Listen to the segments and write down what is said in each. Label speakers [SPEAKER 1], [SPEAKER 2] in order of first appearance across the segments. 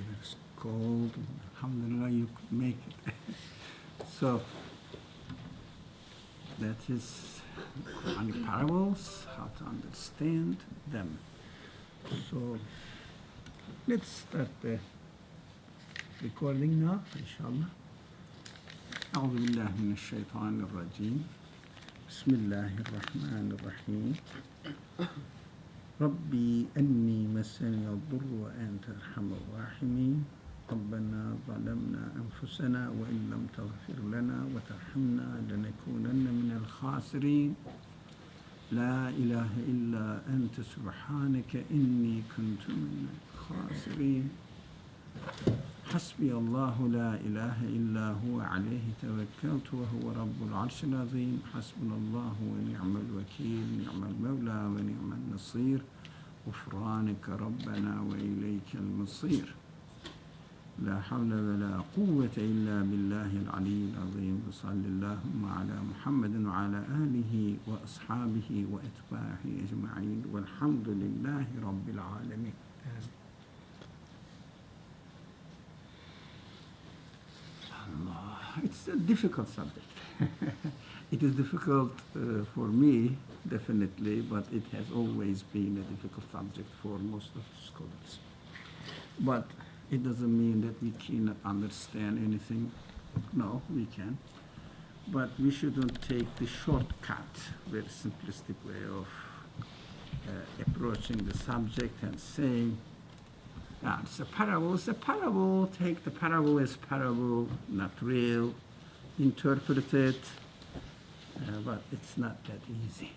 [SPEAKER 1] weather is cold. Alhamdulillah, you could make it. So, that is Quranic parables, how to understand them. So, let's start the recording now, inshallah. أعوذ بالله من الشيطان الرجيم. بسم الله الرحمن الرحيم. ربي أني مسني الضر وأنت أرحم الراحمين. ربنا ظلمنا أنفسنا وإن لم تغفر لنا وترحمنا لنكونن من الخاسرين. لا إله إلا أنت سبحانك إني كنت من الخاسرين. حسبي الله لا إله إلا هو عليه توكلت وهو رب العرش العظيم. حسبنا الله ونعم الوكيل نعم المولى ونعم النصير. غفرانك ربنا وإليك المصير. لا حول ولا قوة إلا بالله العلي العظيم. وصل اللهم على محمد وعلى آله وأصحابه وأتباعه أجمعين والحمد لله رب العالمين. It's a difficult subject. It is difficult for me, definitely, but it has always been a difficult subject for most of the scholars. But it doesn't mean that we cannot understand anything. No, we can. But we shouldn't take the shortcut, very simplistic way of approaching the subject and saying, it's a parable, it's a parable, take the parable as parable, not real, interpret it, but it's not that easy.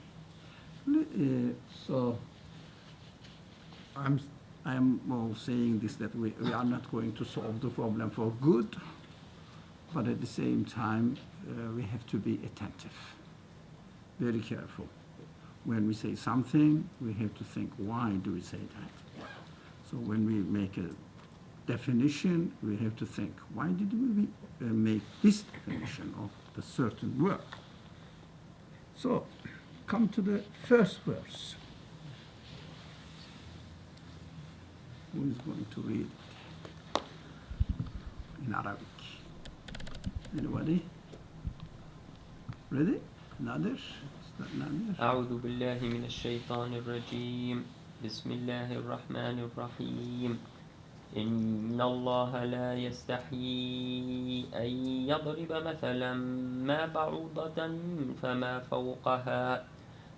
[SPEAKER 1] So I'm all saying this, that we are not going to solve the problem for good, but at the same time, we have to be attentive, very careful. When we say something, we have to think, why do we say that? So when we make a definition, we have to think, why did we make this definition of the certain word? So, come to the first verse. Who is going to read it in Arabic? Anybody? Ready? Another?
[SPEAKER 2] أعوذ بالله من الشيطان الرجيم. بسم الله الرحمن الرحيم. إن الله لا يستحيي أن يضرب مثلا ما بعوضة فما فوقها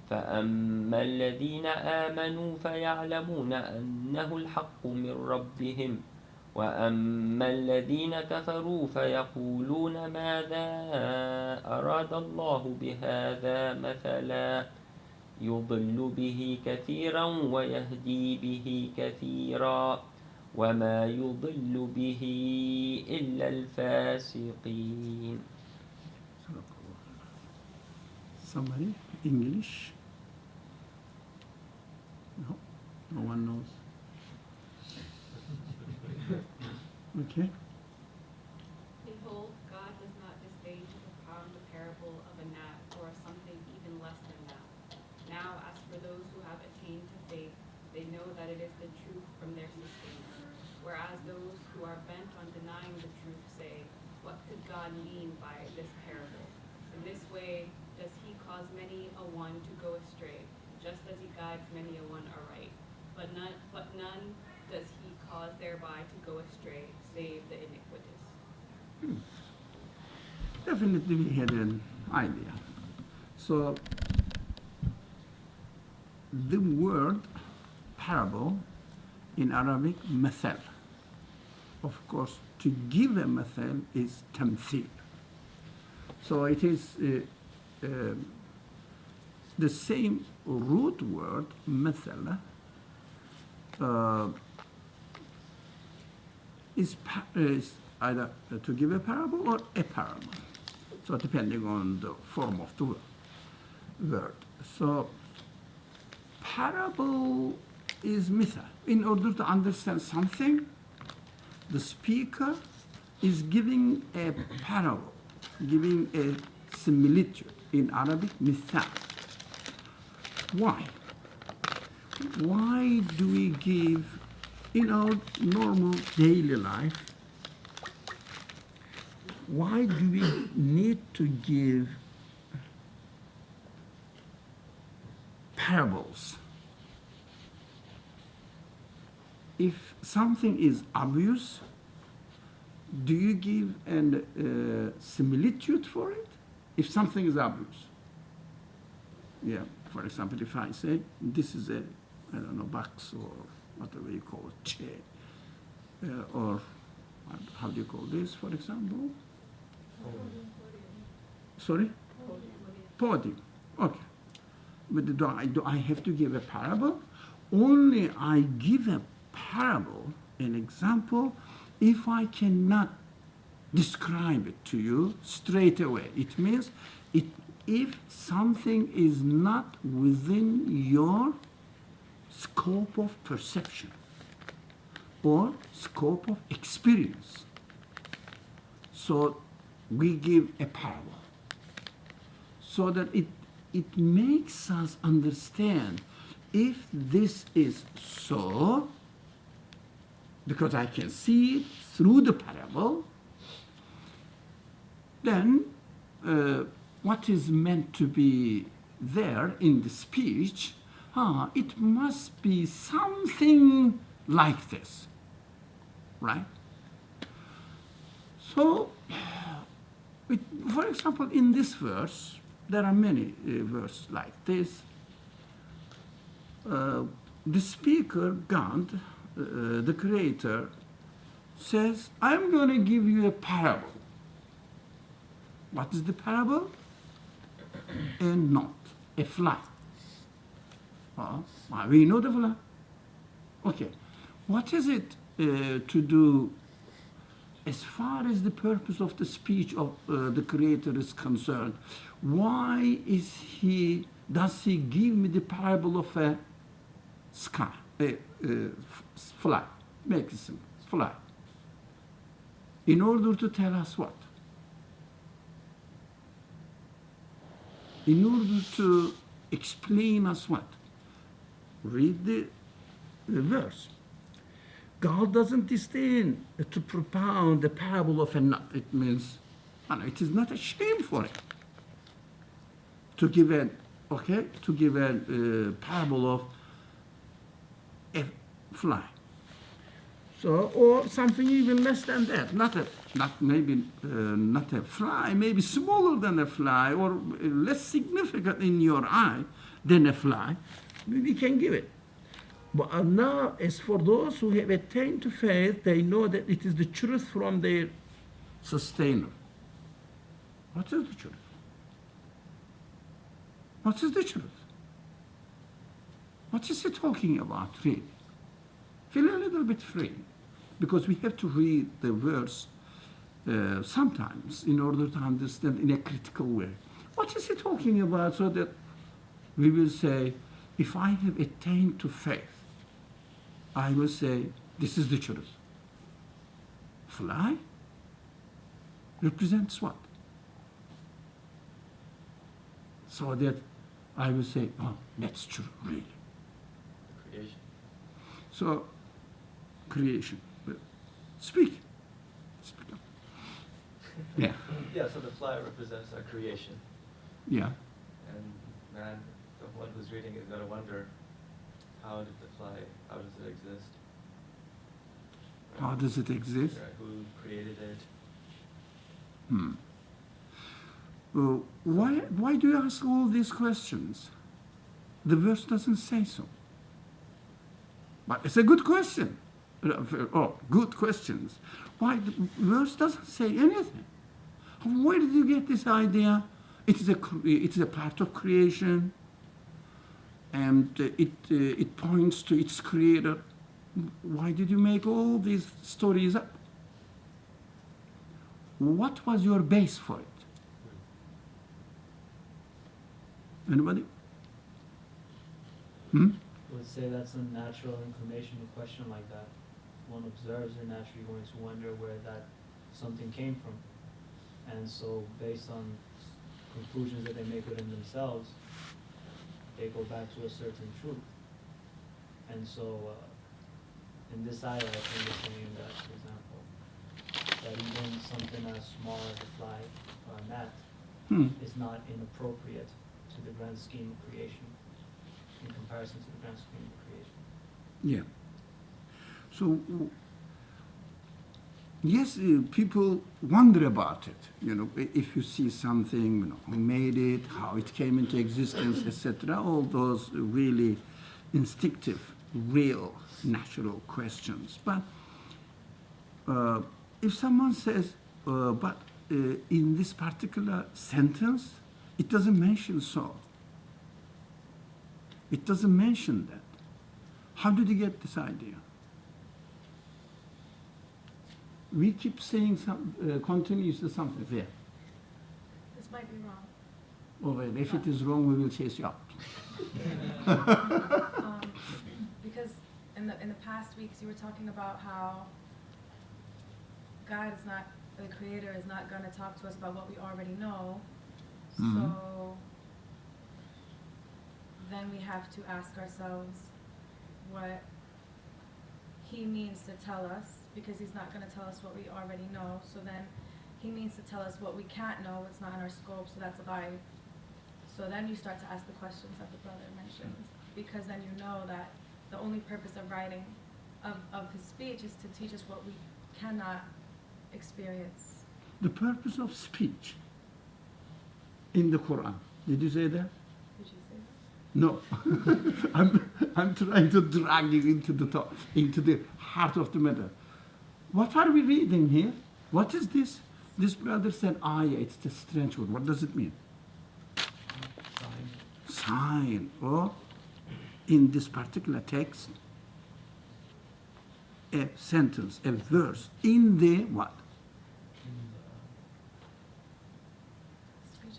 [SPEAKER 2] فأما الذين آمنوا فيعلمون أنه الحق من ربهم وأما الذين كفروا فيقولون ماذا أراد الله بهذا مثلا يضل به كثيرا ويهدي به كثيرا وما يضل به إلا الفاسقين.
[SPEAKER 1] Somebody? English? No? No one knows? Okay.
[SPEAKER 3] Behold, God does not disdain to propound the parable of a gnat or something even less than that. Now, as for those who have attained to faith, they know that it is the truth from their sustainer. Whereas those who are bent on denying the truth say, what could God mean by this parable? In this way does he cause many a one to go astray, just as he guides many a one aright. But none does he cause thereby to go astray, save the iniquitous.
[SPEAKER 1] Definitely we had an idea. So, the word parable in Arabic, مثل. Of course, to give a مثل is tamthil. So it is the same root word, مثل, is either to give a parable or a parable. So depending on the form of the word. So parable is mithal. In order to understand something, the speaker is giving a parable, giving a similitude. In Arabic, mithal. Why? Why do we give in our normal daily life, why do we need to give parables? If something is obvious, do you give a similitude for it? If something is obvious. Yeah, for example, if I say, this is a, I don't know, box or whatever you call it, chair, or how do you call this, for example? Sorry? Podium. Okay. But do I have to give a parable? Only I give a parable, an example, if I cannot describe it to you straight away. It means if something is not within your scope of perception or scope of experience. So we give a parable so that it makes us understand if this is so, because I can see it through the parable, then what is meant to be there in the speech, it must be something like this, right? So, for example, in this verse, there are many verses like this. The speaker, God, the creator, says, I'm going to give you a parable. What is the parable? A knot, a fly. We know the fly. Okay. What is it to do as far as the purpose of the speech of the Creator is concerned? Why does he give me the parable of a sky, a fly? Make it simple, fly. In order to tell us what? In order to explain us what? Read the verse. God doesn't disdain to propound the parable of a gnat. It means, it is not a shame for him to give a parable of a fly. So, or something even less than that. Not a fly, maybe smaller than a fly, or less significant in your eye than a fly. We can give it. But now, as for those who have attained to faith, they know that it is the truth from their sustainer. What is the truth? What is the truth? What is he talking about, really? Feel a little bit free, because we have to read the verse sometimes in order to understand in a critical way. What is he talking about, so that we will say, if I have attained to faith, I will say, this is the truth. Fly represents what? So that I will say, that's true, really.
[SPEAKER 4] Creation.
[SPEAKER 1] So, creation. Speak up. Yeah.
[SPEAKER 4] Yeah, so the fly represents our creation.
[SPEAKER 1] Yeah.
[SPEAKER 4] And man, the one who's reading is going to wonder, how does it exist?
[SPEAKER 1] How does it exist?
[SPEAKER 4] Right, who created it?
[SPEAKER 1] Why do you ask all these questions? The verse doesn't say so. But it's a good question. Good questions. Why the verse doesn't say anything? Where did you get this idea? It is a part of creation, and it points to its creator. Why did you make all these stories up? What was your base for it? Anybody?
[SPEAKER 5] I would say that's a natural inclination to question like that. One observes, they're naturally going to wonder where that something came from. And so based on conclusions that they make within themselves, they go back to a certain truth. And so in this ayah, I think it's saying that, for example, that even something as small as a fly or a gnat is not inappropriate to the grand scheme of creation in comparison to the grand scheme of creation.
[SPEAKER 1] Yeah. So, yes, people wonder about it. You know, if you see something, you know, who made it, how it came into existence, etc. All those really instinctive, real, natural questions. But if someone says, but in this particular sentence, it doesn't mention so. It doesn't mention that. How did you get this idea? We keep saying continuously something there.
[SPEAKER 6] This might be wrong.
[SPEAKER 1] Oh, well, if it is wrong, we will chase you out.
[SPEAKER 6] Because in the past weeks you were talking about how God is not, the Creator is not going to talk to us about what we already know. So then we have to ask ourselves what He means to tell us, because He's not going to tell us what we already know. So then He means to tell us what we can't know, what's not in our scope, so that's a lie. So then you start to ask the questions that the brother mentioned, because then you know that the only purpose of writing, of His speech, is to teach us what we cannot experience.
[SPEAKER 1] The purpose of speech in the Quran. Did you say that?
[SPEAKER 6] Did you say that?
[SPEAKER 1] No. I'm trying to drag you into the heart of the matter. What are we reading here? What is this? This brother said, ayah, it's a strange word. What does it mean? Sign. Or in this particular text, a sentence, a verse, in the what?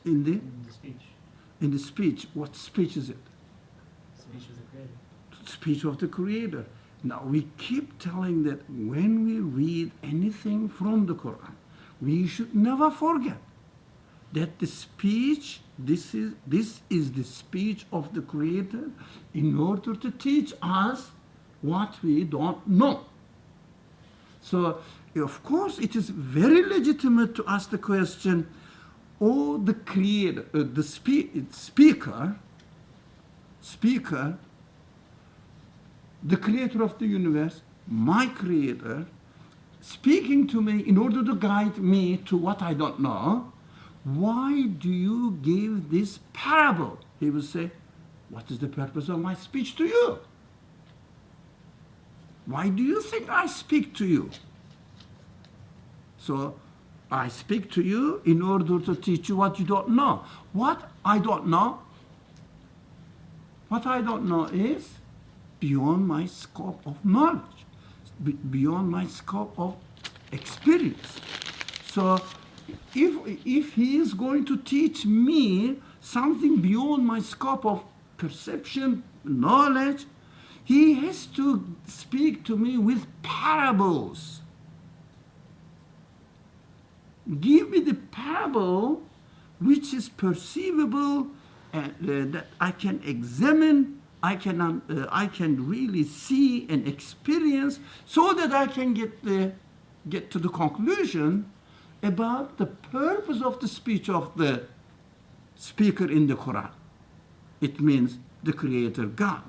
[SPEAKER 1] In the
[SPEAKER 5] speech.
[SPEAKER 1] In the speech. What speech is it?
[SPEAKER 5] Speech of the Creator.
[SPEAKER 1] Speech of the Creator. Now we keep telling that when we read anything from the Quran, we should never forget that the speech, this is the speech of the Creator in order to teach us what we don't know. So, of course, it is very legitimate to ask the question, oh, the Creator, the speaker, the Creator of the universe, my Creator, speaking to me in order to guide me to what I don't know, why do you give this parable? He will say, what is the purpose of my speech to you? Why do you think I speak to you? So, I speak to you in order to teach you what you don't know. What I don't know is beyond my scope of knowledge, beyond my scope of experience. So if he is going to teach me something beyond my scope of perception, knowledge, he has to speak to me with parables. Give me the parable which is perceivable, that I can examine, I can really see and experience, so that I can get to the conclusion about the purpose of the speech of the speaker in the Quran. It means the Creator God.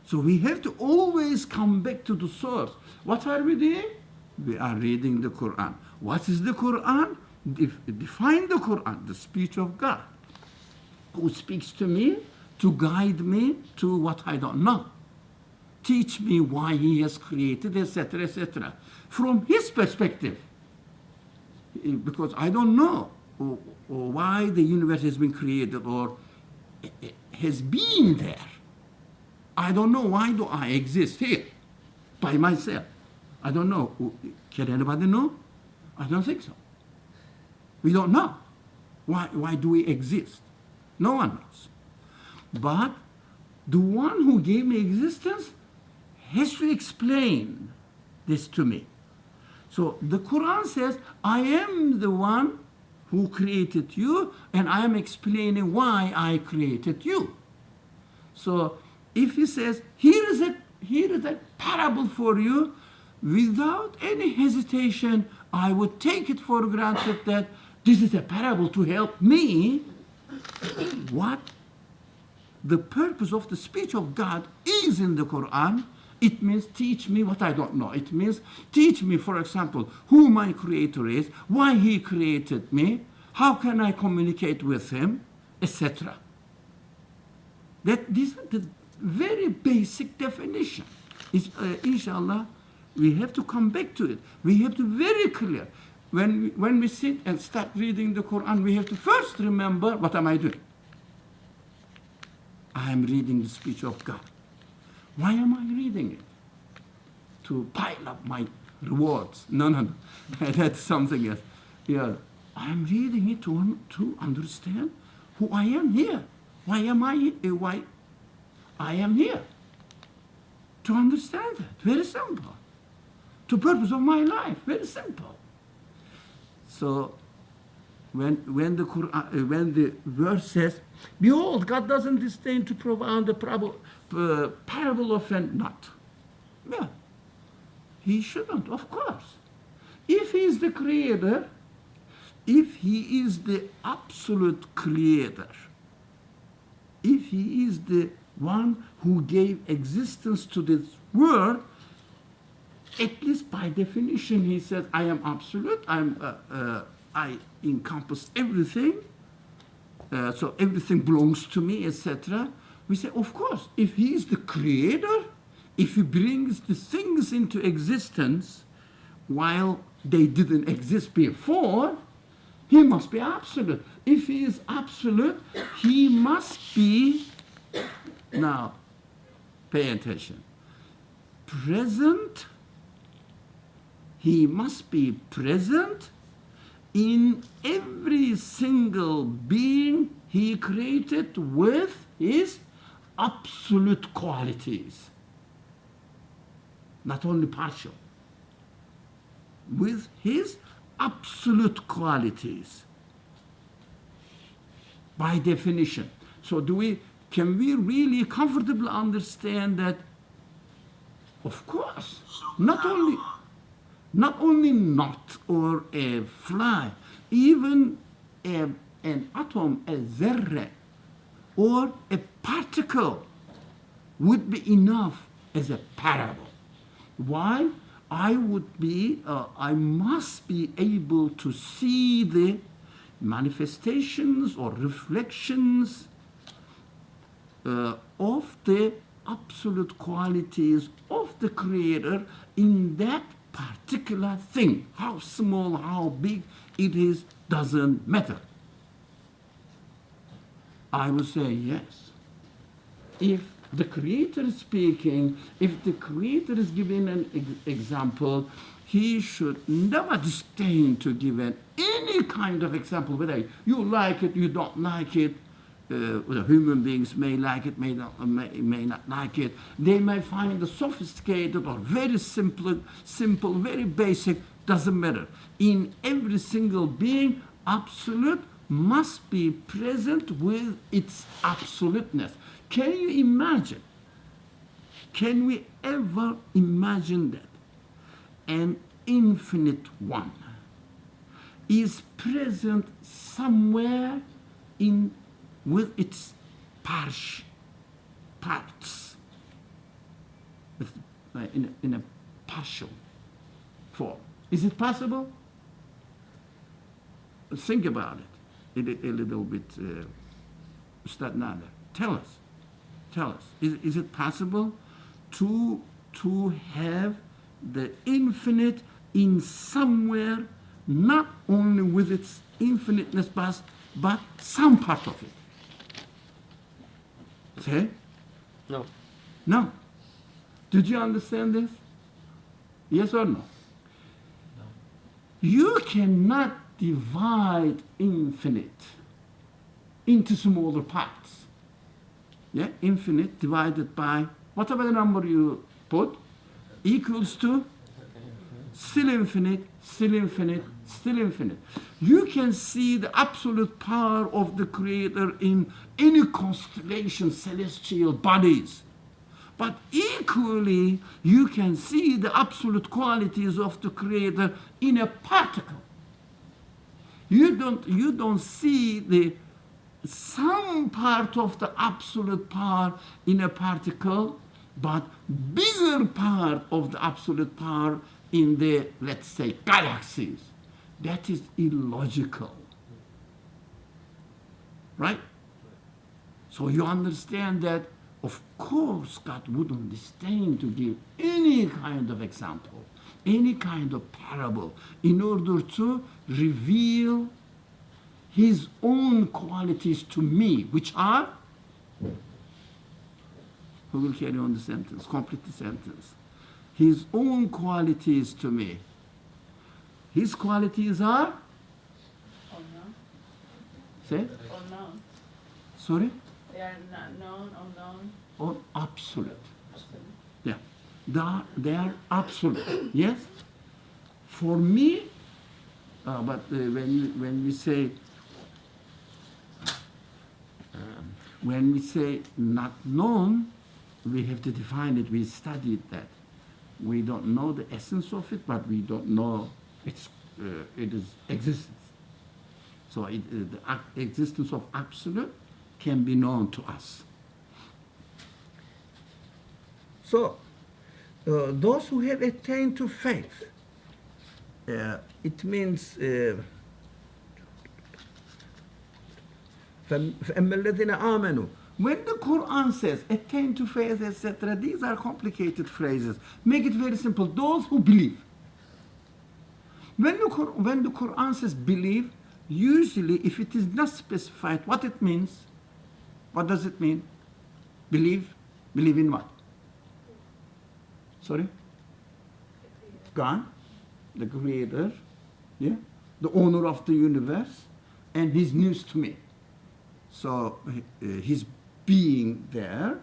[SPEAKER 1] So we have to always come back to the source. What are we doing? We are reading the Quran. What is the Quran? Define the Quran, the speech of God, who speaks to me to guide me to what I don't know. Teach me why He has created, etc., etc. From His perspective. Because I don't know or why the universe has been created or has been there. I don't know why do I exist here by myself. I don't know. Can anybody know? I don't think so. We don't know. Why do we exist? No one knows. But the one who gave me existence has to explain this to me. So the Quran says, I am the one who created you, and I am explaining why I created you. So if he says, here here is a parable for you, without any hesitation, I would take it for granted that this is a parable to help me. What the purpose of the speech of God is in the Quran, it means teach me what I don't know. It means teach me, for example, who my creator is, why he created me, how can I communicate with him, etc. That this is the very basic definition. Inshallah, we have to come back to it. We have to be very clear. When we sit and start reading the Quran, we have to first remember, what am I doing? I am reading the speech of God. Why am I reading it? To pile up my rewards. No. That's something else. Yeah, I'm reading it to understand who I am here. Why I am here. To understand that. Very simple. To purpose of my life. Very simple. So when the Quran, when the verse says, behold, God doesn't disdain to propound the parable of a gnat. Yeah, he shouldn't, of course. If he is the creator, if he is the absolute creator, if he is the one who gave existence to this world, at least by definition, he said, I am absolute, I encompass everything, so everything belongs to me, etc. We say, of course, if he is the creator, if he brings the things into existence while they didn't exist before, he must be absolute. If he is absolute, he must be, now, pay attention, present. He must be present in every single being he created with his absolute qualities. Not only partial. With his absolute qualities. By definition. So can we really comfortably understand that, of course, not only gnat or a fly, even an atom, a zarra, or a particle would be enough as a parable. Why? I must be able to see the manifestations or reflections of the absolute qualities of the Creator in that particular thing. How small, how big it is, doesn't matter. I would say yes. If the Creator is speaking, if the Creator is giving an example, he should never disdain to give any kind of example, whether you like it, you don't like it. Human beings may like it, may not like it. They may find it sophisticated or very simple, very basic, doesn't matter. In every single being, absolute must be present with its absoluteness. Can you imagine? Can we ever imagine that an infinite one is present somewhere with its parts, in a partial form? Is it possible? Think about it a little bit, Ustad Nader. Tell us. Is it possible to have the infinite in somewhere, not only with its infiniteness, but some part of it? Say? No. Did you understand this? Yes or no?
[SPEAKER 5] No.
[SPEAKER 1] You cannot divide infinite into smaller parts. Yeah, infinite divided by whatever the number you put equals to still infinite, still infinite, still infinite. You can see the absolute power of the Creator in any constellation, celestial bodies. But equally, you can see the absolute qualities of the Creator in a particle. You don't see the some part of the absolute power in a particle, but bigger part of the absolute power in the, let's say, galaxies. That is illogical. Right? So you understand that, of course, God wouldn't disdain to give any kind of example, any kind of parable, in order to reveal his own qualities to me, which are, who will carry on the sentence, complete the sentence. His own qualities to me. His qualities are?
[SPEAKER 7] Unknown.
[SPEAKER 1] Say?
[SPEAKER 7] Unknown.
[SPEAKER 1] Sorry?
[SPEAKER 7] They are not known, unknown.
[SPEAKER 1] Or absolute.
[SPEAKER 7] Absolute.
[SPEAKER 1] Yeah. They are absolute. Yes? For me, but when we say not known, we have to define it. We studied that. We don't know the essence of it, but we don't know its existence. So the existence of absolute can be known to us. So those who have attained to faith, it means فَأَمَّا الَّذِينَ آمَنُوا. When the Quran says attain to faith, etc., these are complicated phrases. Make it very simple. Those who believe. When the Quran says believe, usually if it is not specified what it means, what does it mean? Believe? Believe in what? Sorry? God, the Creator, yeah, the owner of the universe, and His news to me. So His being there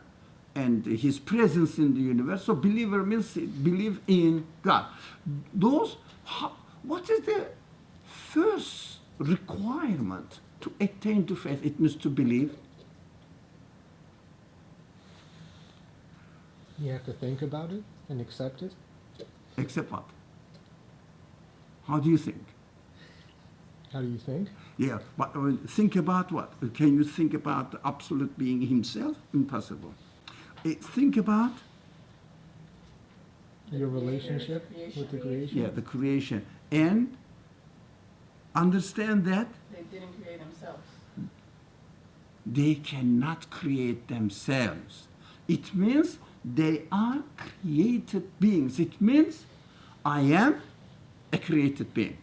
[SPEAKER 1] and His presence in the universe. So believer means believe in God. What is the first requirement to attain to faith? It means to believe.
[SPEAKER 8] You have to think about it and accept it.
[SPEAKER 1] Accept what? How do you think?
[SPEAKER 8] How do you think?
[SPEAKER 1] Yeah, but think about what? Can you think about the absolute being himself? Impossible. Think about?
[SPEAKER 8] Your relationship with the creation?
[SPEAKER 1] Yeah, the creation. And understand that
[SPEAKER 7] They didn't create themselves.
[SPEAKER 1] they cannot create themselves. It means they are created beings. It means I am a created being.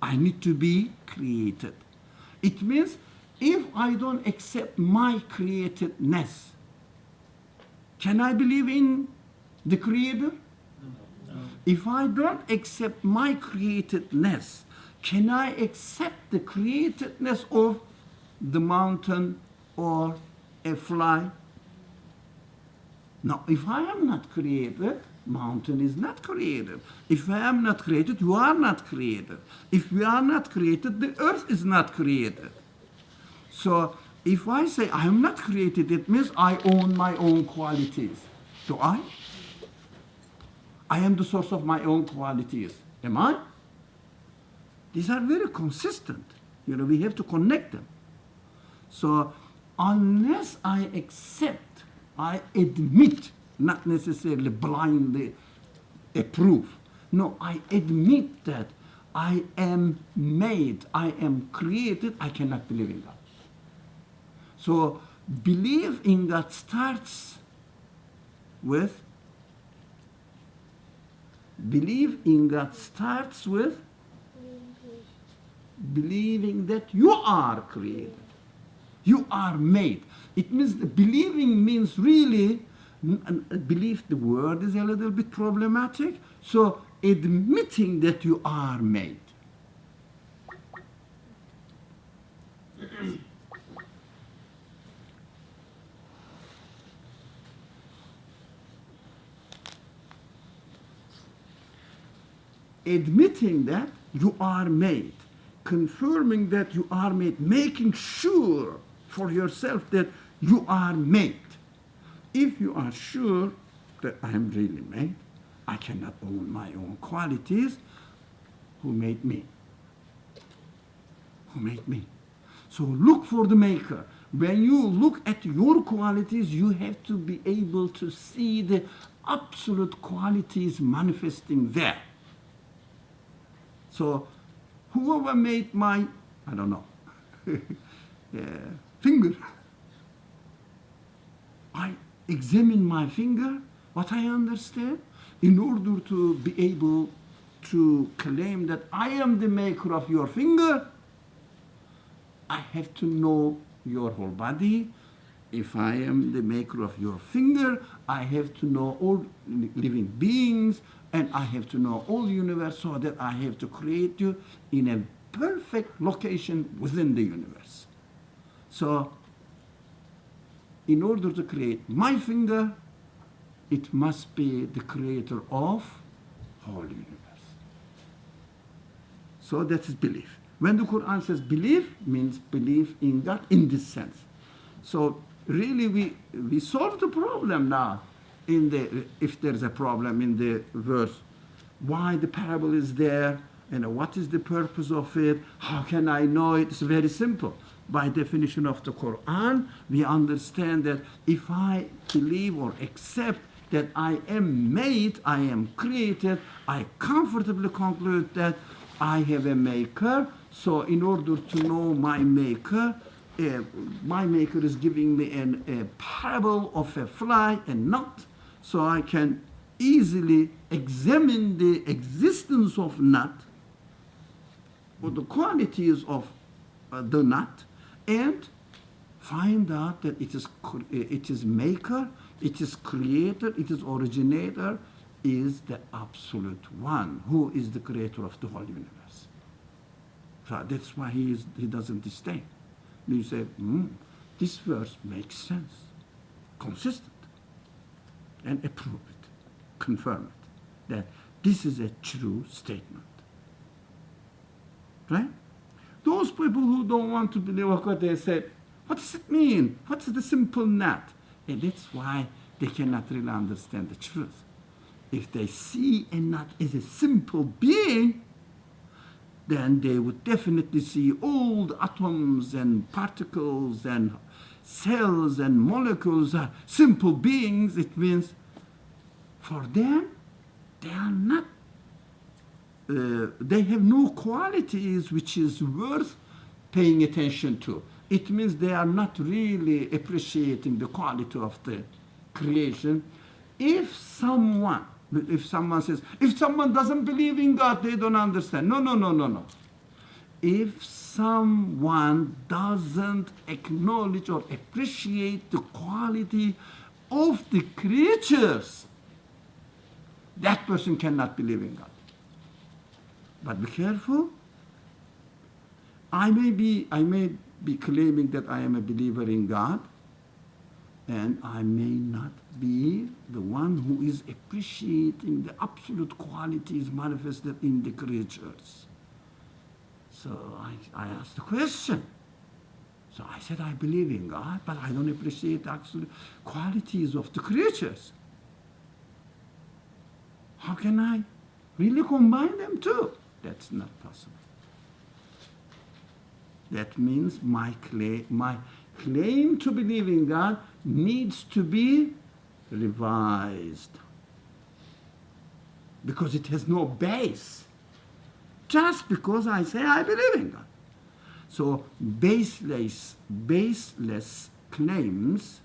[SPEAKER 1] I need to be created. It means if I don't accept my createdness, can I believe in the Creator?
[SPEAKER 5] No.
[SPEAKER 1] If I don't accept my createdness, can I accept the createdness of the mountain or a fly? Now, if I am not created, mountain is not created. If I am not created, you are not created. If we are not created, the earth is not created. So if I say I am not created, it means I own my own qualities. Do I? I am the source of my own qualities. Am I? These are very consistent. We have to connect them. So unless I accept, I admit, not necessarily blindly approve. No, I admit that I am made, I am created, I cannot believe in God. So believe in God starts with believing that you are created. You are made. It means believing means really, belief, the word is a little bit problematic. So admitting that you are made. Admitting that you are made, confirming that you are made, making sure for yourself that you are made. if you are sure that I am really made, I cannot own my own qualities. Who made me? Who made me? So look for the maker. When you look at your qualities, you have to be able to see the absolute qualities manifesting there. So whoever made my, I don't know, finger, I examine my finger, what I understand, in order to be able to claim that I am the maker of your finger, I have to know your whole body. If I am the maker of your finger, I have to know all living beings, and I have to know all the universe, so that I have to create you in a perfect location within the universe. So, in order to create my finger, it must be the creator of whole universe. So that is belief. When the Quran says belief, means belief in God in this sense. So really we solve the problem now. If there's a problem in the verse, why the parable is there, and what is the purpose of it, how can I know it? It's very simple. By definition of the Quran, we understand that if I believe or accept that I am made, I am created, I comfortably conclude that I have a maker. So in order to know my maker is giving me a parable of a fly and gnat, so I can easily examine the existence of gnat, or the qualities of the gnat, and find out that it is maker, it is creator, it is originator, is the absolute one, who is the creator of the whole universe. So that's why he doesn't disdain. You say, this verse makes sense, consistent, and approve it, confirm it, that this is a true statement. Right? Those people who don't want to believe what they say, what does it mean? What's the simple gnat? And that's why they cannot really understand the truth. If they see a gnat as a simple being, then they would definitely see all the atoms and particles and cells and molecules are simple beings. It means for them, they are not, they have no qualities which is worth paying attention to. It means they are not really appreciating the quality of the creation. If someone says, if someone doesn't believe in God, they don't understand. No. If someone doesn't acknowledge or appreciate the quality of the creatures, that person cannot believe in God. But be careful. I may be claiming that I am a believer in God, and I may not be the one who is appreciating the absolute qualities manifested in the creatures. So I asked the question. So I said, I believe in God, but I don't appreciate the absolute qualities of the creatures. How can I really combine them too? That's not possible. That means my claim to believe in God needs to be revised, because it has no base. Just because I say I believe in God. So baseless claims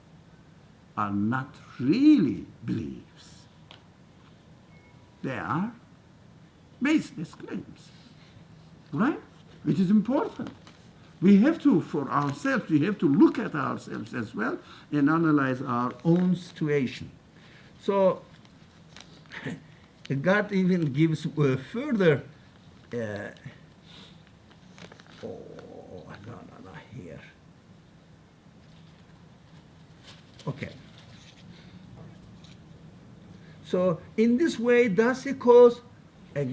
[SPEAKER 1] are not really beliefs. They are baseless claims. Right? It is important. We have to, for ourselves, we have to look at ourselves as well and analyze our own situation. So God even gives further, no, here. Okay. So in this way, does he cause,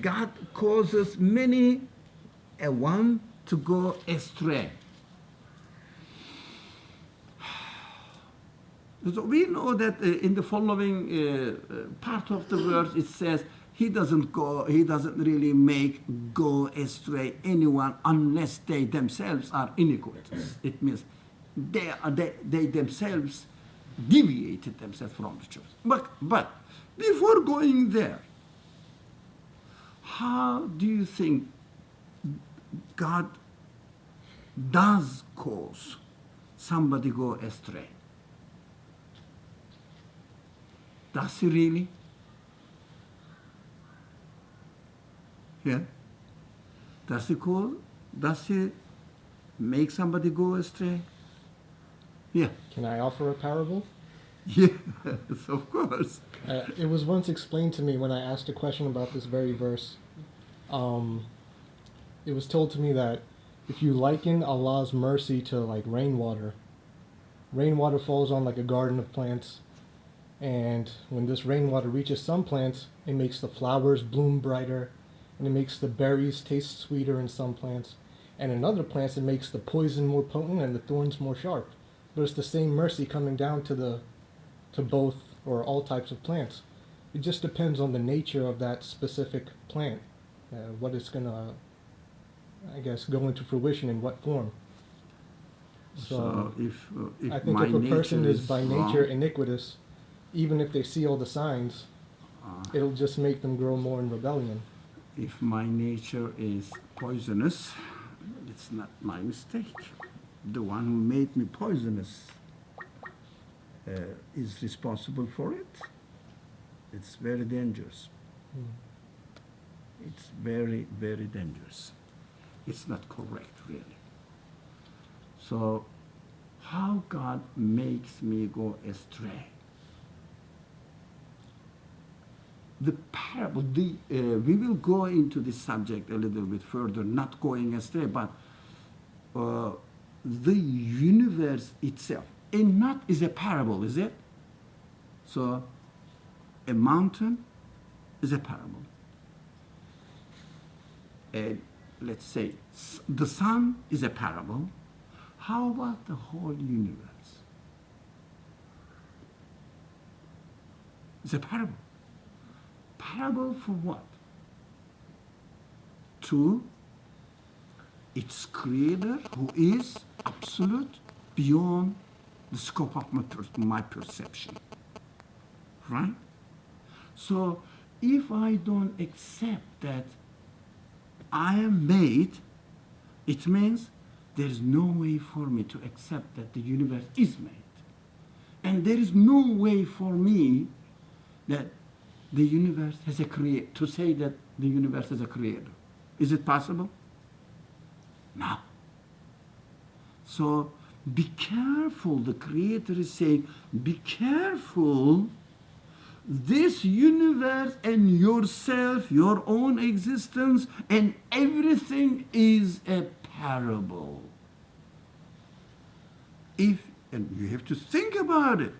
[SPEAKER 1] God causes many, one to go astray. So we know that in the following part of the verse it says, he doesn't really go astray anyone unless they themselves are iniquitous. It means they themselves deviated themselves from the truth. But before going there, how do you think God does cause somebody go astray? Does he really? Yeah. Does he make somebody go astray? Yeah.
[SPEAKER 8] Can I offer a parable?
[SPEAKER 1] Yes, of course.
[SPEAKER 8] It was once explained to me when I asked a question about this very verse. It was told to me that if you liken Allah's mercy to like rainwater falls on like a garden of plants, and when this rainwater reaches some plants, it makes the flowers bloom brighter, and it makes the berries taste sweeter in some plants, and in other plants it makes the poison more potent and the thorns more sharp. But it's the same mercy coming down to both or all types of plants. It just depends on the nature of that specific plant, what it's gonna, I guess, go into fruition in what form.
[SPEAKER 1] So if
[SPEAKER 8] I think
[SPEAKER 1] my
[SPEAKER 8] if a person
[SPEAKER 1] nature
[SPEAKER 8] is by nature
[SPEAKER 1] wrong,
[SPEAKER 8] iniquitous, even if they see all the signs, it'll just make them grow more in rebellion.
[SPEAKER 1] if my nature is poisonous, it's not my mistake. The one who made me poisonous is responsible for it. It's very dangerous. It's very, very dangerous. It's not correct, really. So, how God makes me go astray? The parable, we will go into this subject a little bit further, not going astray, but the universe itself. A gnat is a parable, is it? So, a mountain is a parable. Let's say the sun is a parable. How about the whole universe? It's a parable. Parable for what? To its creator, who is absolute, beyond the scope of my perception. Right? So if I don't accept that I am made, it means there is no way for me to accept that the universe is made. And there is no way for me that the universe has a creator, to say that the universe has a creator. Is it possible? No. So be careful, the creator is saying, be careful. This universe and yourself, your own existence, and everything is a parable. And you have to think about it.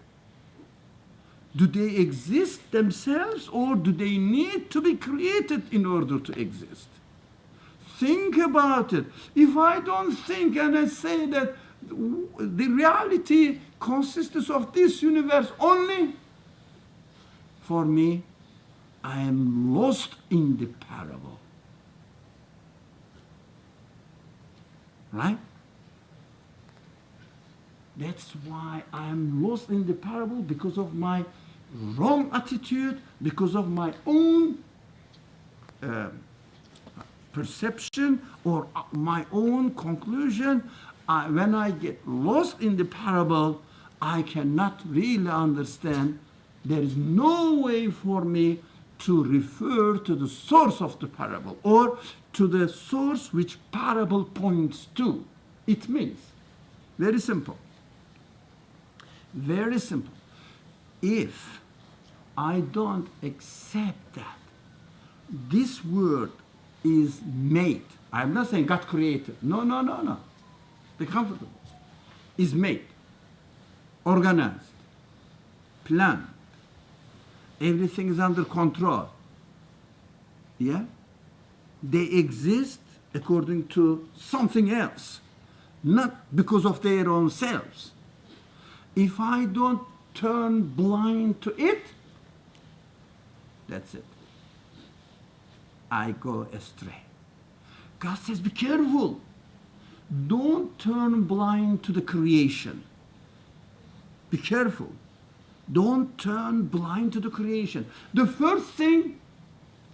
[SPEAKER 1] Do they exist themselves, or do they need to be created in order to exist? Think about it. If I don't think and I say that the reality consists of this universe only, for me, I am lost in the parable. Right? That's why I am lost in the parable, because of my wrong attitude, because of my own perception or my own conclusion. When I get lost in the parable, I cannot really understand. There is no way for me to refer to the source of the parable or to the source which parable points to. It means, very simple. Very simple. If I don't accept that this world is made, I'm not saying God created. No. Be comfortable. Is made, organized, planned. Everything is under control. Yeah? They exist according to something else, not because of their own selves. If I don't turn blind to it, that's it. I go astray. God says, be careful. Don't turn blind to the creation. Be careful. Don't turn blind to the creation. The first thing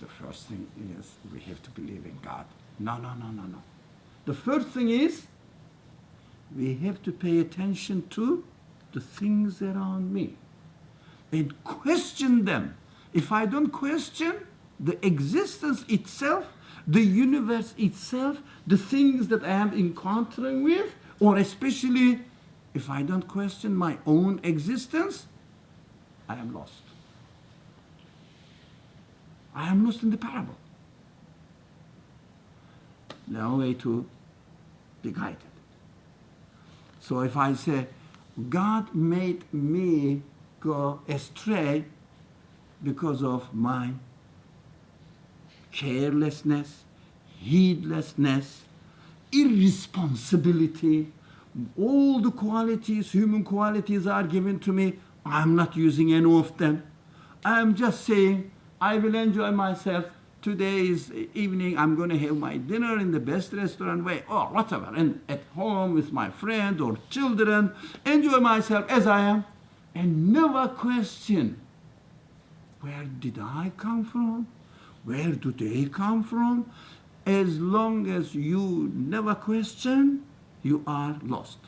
[SPEAKER 1] is we have to believe in God. No. The first thing is we have to pay attention to the things around me and question them. If I don't question the existence itself, the universe itself, the things that I am encountering with, or especially if I don't question my own existence, I am lost. I am lost in the parable. No way to be guided. So if I say, God made me go astray because of my carelessness, heedlessness, irresponsibility, all the qualities, human qualities are given to me. I'm not using any of them. I'm just saying, I will enjoy myself. Today is evening, I'm going to have my dinner in the best restaurant way, or whatever, and at home with my friend or children, enjoy myself as I am, and never question, where did I come from? Where do they come from? As long as you never question, you are lost.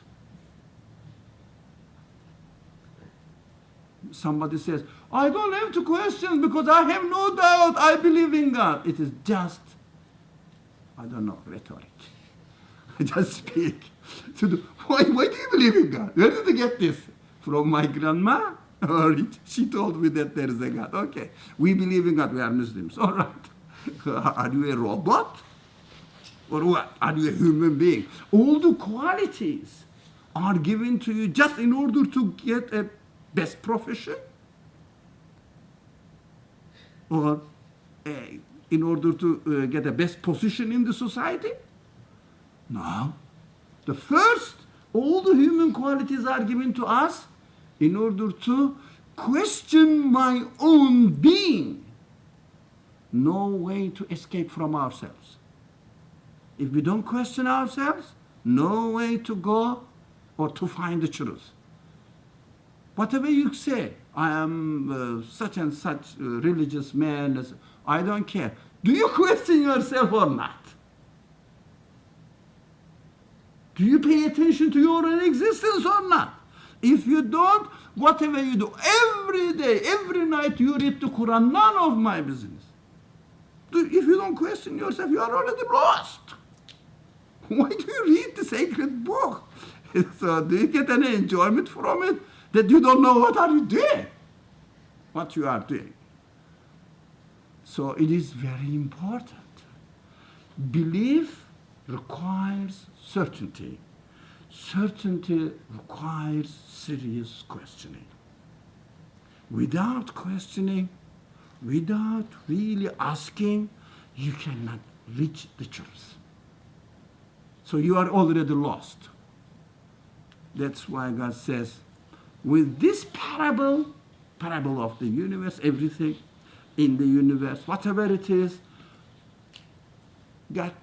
[SPEAKER 1] Somebody says, I don't have to question because I have no doubt, I believe in God. It is just, I don't know, rhetoric. I just speak. Why do you believe in God? Where did you get this? From my grandma? Or she told me that there is a God. Okay, we believe in God, we are Muslims. All right. Are you a robot? Or what? Are you a human being? All the qualities are given to you just in order to get a best profession? Or in order to get a best position in the society? No. The first, all the human qualities are given to us in order to question my own being. No way to escape from ourselves. If we don't question ourselves, no way to go or to find the truth. Whatever you say, I am such and such religious man, I don't care. Do you question yourself or not? Do you pay attention to your own existence or not? If you don't, whatever you do, every day, every night you read the Quran, none of my business. If you don't question yourself, you are already lost. Why do you read the sacred book? So do you get any enjoyment from it? That you don't know what are you doing? What you are doing. So it is very important. Belief requires certainty. Certainty requires serious questioning. Without questioning, without really asking, you cannot reach the truth. So you are already lost. That's why God says, with this parable of the universe, everything in the universe, whatever it is, God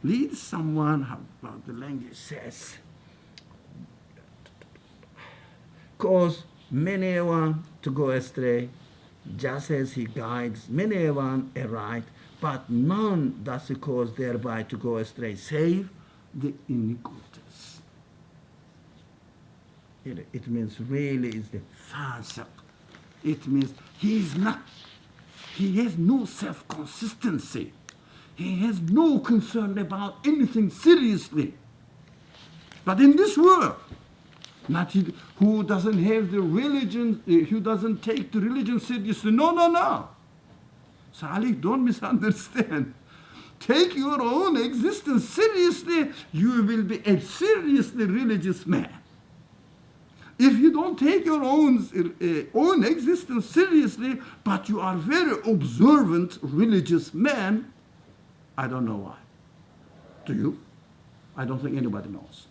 [SPEAKER 1] leads someone, how the language says, cause many one to go astray, just as he guides many one aright, but none does he cause thereby to go astray, save the iniquitous. It means really is the fasiq. It means he has no self-consistency. He has no concern about anything seriously. But in this world, who doesn't have the religion, who doesn't take the religion seriously. No. Salih, don't misunderstand. Take your own existence seriously, you will be a seriously religious man. If you don't take your own existence seriously, but you are very observant religious man, I don't know why. Do you? I don't think anybody knows.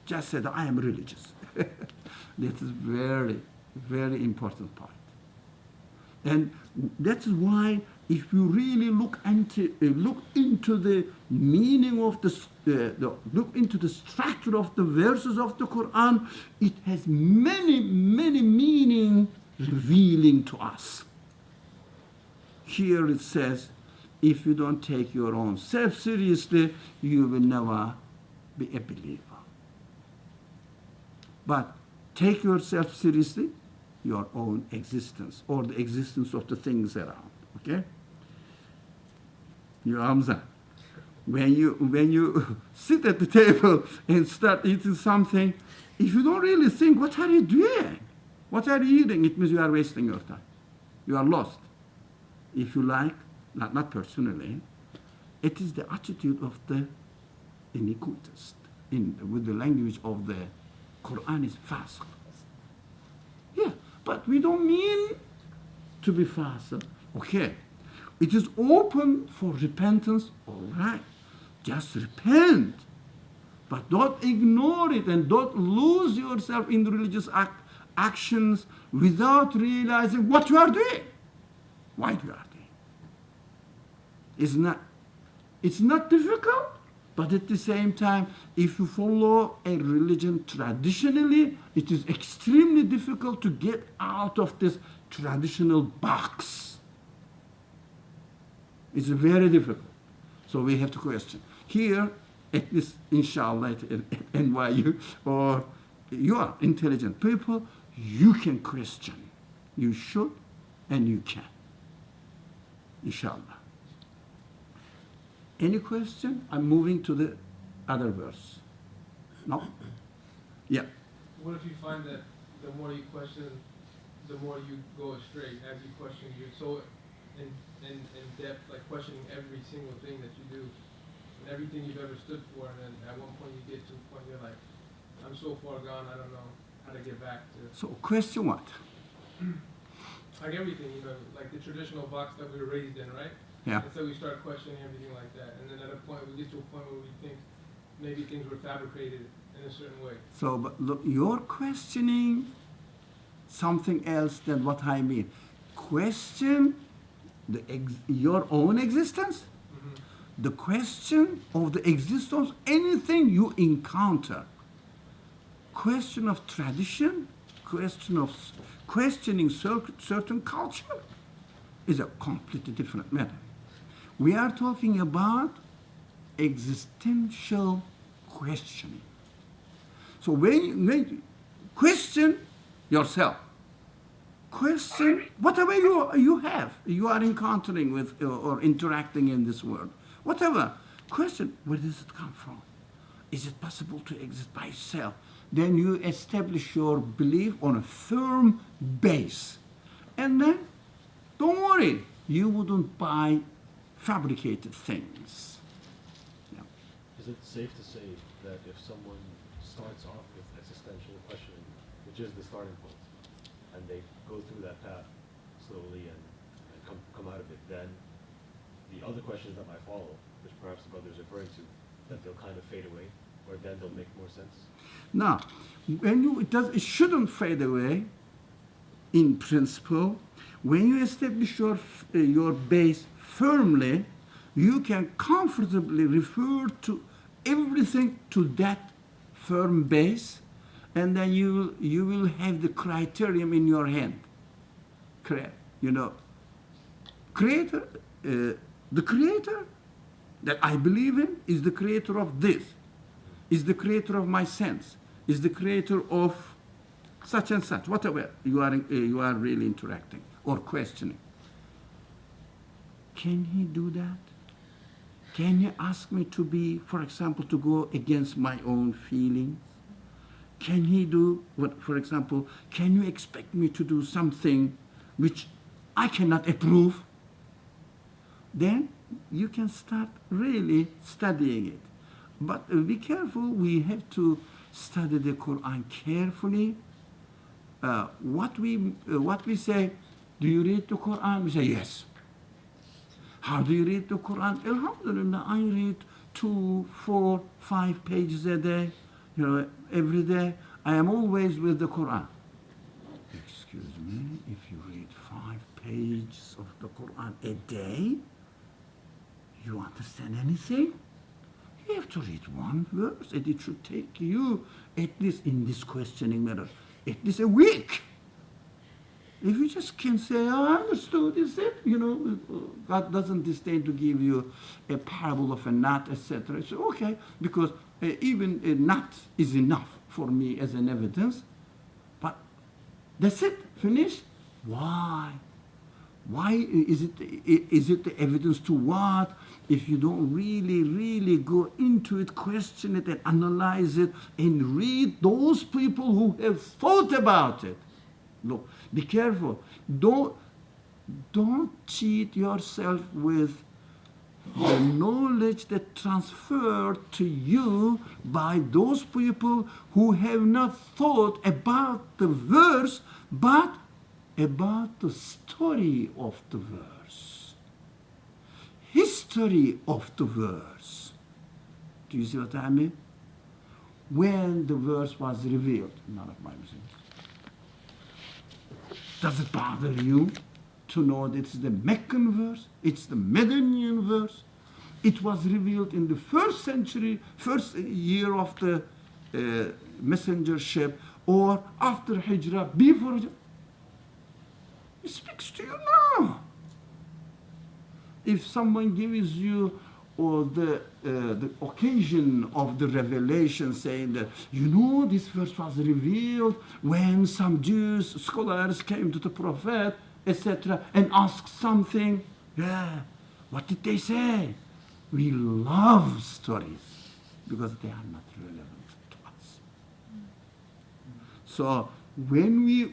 [SPEAKER 1] just said, I am religious. That is very, very important part. And that's why if you really look into the meaning of look into the structure of the verses of the Quran, it has many, many meaning revealing to us. Here it says, if you don't take your own self seriously, you will never be a believer. But take yourself seriously, your own existence, or the existence of the things around. Okay? You Hamza, when you sit at the table and start eating something, if you don't really think, what are you doing? What are you eating? It means you are wasting your time. You are lost. If you like, not personally, it is the attitude of the iniquitous. With the language of the Quran is fast. Yeah, but we don't mean to be fast. Okay, it is open for repentance. All right, just repent, but don't ignore it and don't lose yourself in the religious actions without realizing what you are doing, why you are doing. It's not difficult. But at the same time, if you follow a religion traditionally, it is extremely difficult to get out of this traditional box. It's very difficult. So we have to question. Here, at least, inshallah, at NYU, or you are intelligent people, you can question. You should and you can. Inshallah. Any question? I'm moving to the other verse. No? Yeah.
[SPEAKER 9] What if you find that the more you question, the more you go astray? As you question, you're so in depth, like questioning every single thing that you do, and everything you've ever stood for, and then at one point you get to a point you're like, I'm so far gone, I don't know how to get back to.
[SPEAKER 1] So question what?
[SPEAKER 9] Like everything, like the traditional box that we were raised in, right?
[SPEAKER 1] Yeah.
[SPEAKER 9] And so we start questioning everything like that. And then at a point, we get to a point where we think maybe things were fabricated in a certain way.
[SPEAKER 1] So, but look, you're questioning something else than what I mean. Question your own existence, the question of the existence, anything you encounter. Question of tradition, questioning certain culture is a completely different matter. We are talking about existential questioning. So when you question yourself, question whatever you are encountering with or interacting in this world, whatever, question, where does it come from? Is it possible to exist by itself? Then you establish your belief on a firm base. And then, don't worry, you wouldn't buy fabricated things. Yeah.
[SPEAKER 10] Is it safe to say that if someone starts off with existential questioning, which is the starting point, and they go through that path slowly and come out of it, then the other questions that might follow, which perhaps the brother is referring to, that they'll kind of fade away, or then they'll make more sense?
[SPEAKER 1] Now, it shouldn't fade away in principle. When you establish your base firmly, you can comfortably refer to everything to that firm base, and then you will have the criterion in your hand. The creator that I believe in is the creator of this, is the creator of my sense, is the creator of such and such, whatever you are really interacting or questioning. Can he do that? Can he ask me to be, for example, to go against my own feelings? Can he do what, for example, can you expect me to do something which I cannot approve? Then you can start really studying it. But be careful, we have to study the Quran carefully. What we say, do you read the Quran? We say yes. How do you read the Quran? Alhamdulillah, I read 2, 4, 5 pages a day. You know, every day I am always with the Quran. Excuse me, if you read 5 pages of the Quran a day, you understand anything? You have to read 1 verse, and it should take you, at least in this questioning matter, at least a week. If you just can say, I understood, is it? You know, God doesn't disdain to give you a parable of a gnat, etc. So, okay, because even a gnat is enough for me as an evidence. But that's it, finished. Why? Why is it the evidence to what? If you don't really go into it, question it and analyze it and read those people who have thought about it. Look, be careful. Don't cheat yourself with the knowledge that transferred to you by those people who have not thought about the verse, but about the story of the verse, history of the verse. Do you see what I mean? When the verse was revealed, none of my business. Does it bother you to know that it's the Meccan verse, it's the Medinian verse? It was revealed in the first century, first year of the messengership, or after Hijrah, before Hijrah. It speaks to you now. If someone gives you the occasion of the revelation, saying that, you know, this verse was revealed when some Jews, scholars came to the prophet, etc., and asked something. Yeah, what did they say? We love stories because they are not relevant to us. So when we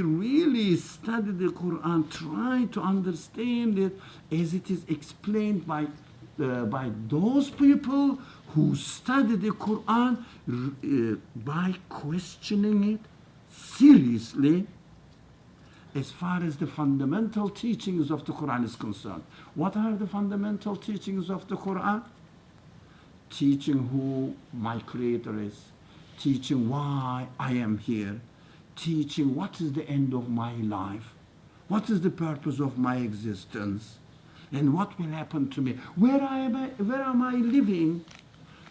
[SPEAKER 1] really study the Quran, try to understand it as it is explained by those people who study the Quran, by questioning it seriously as far as the fundamental teachings of the Quran is concerned. What are the fundamental teachings of the Quran? Teaching who my Creator is, teaching why I am here, teaching what is the end of my life, what is the purpose of my existence, and what will happen to me. Where am I living?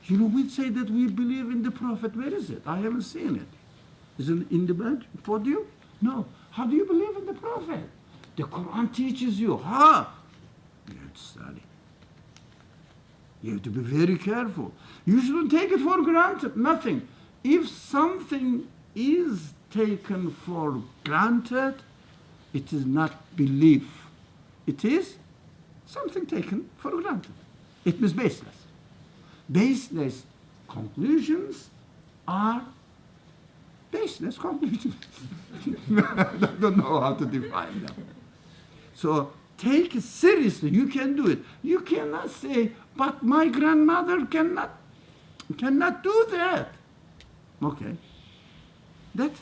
[SPEAKER 1] You know, we say that we believe in the Prophet. Where is it? I haven't seen it. Is it in the bench podium? No. How do you believe in the Prophet? The Quran teaches you. You have to study. You have to be very careful. You shouldn't take it for granted. Nothing. If something is taken for granted, it is not belief. It is something taken for granted. It means baseless. Baseless conclusions are baseless conclusions. I don't know how to define them. So take it seriously. You can do it. You cannot say, but my grandmother cannot do that. Okay. That's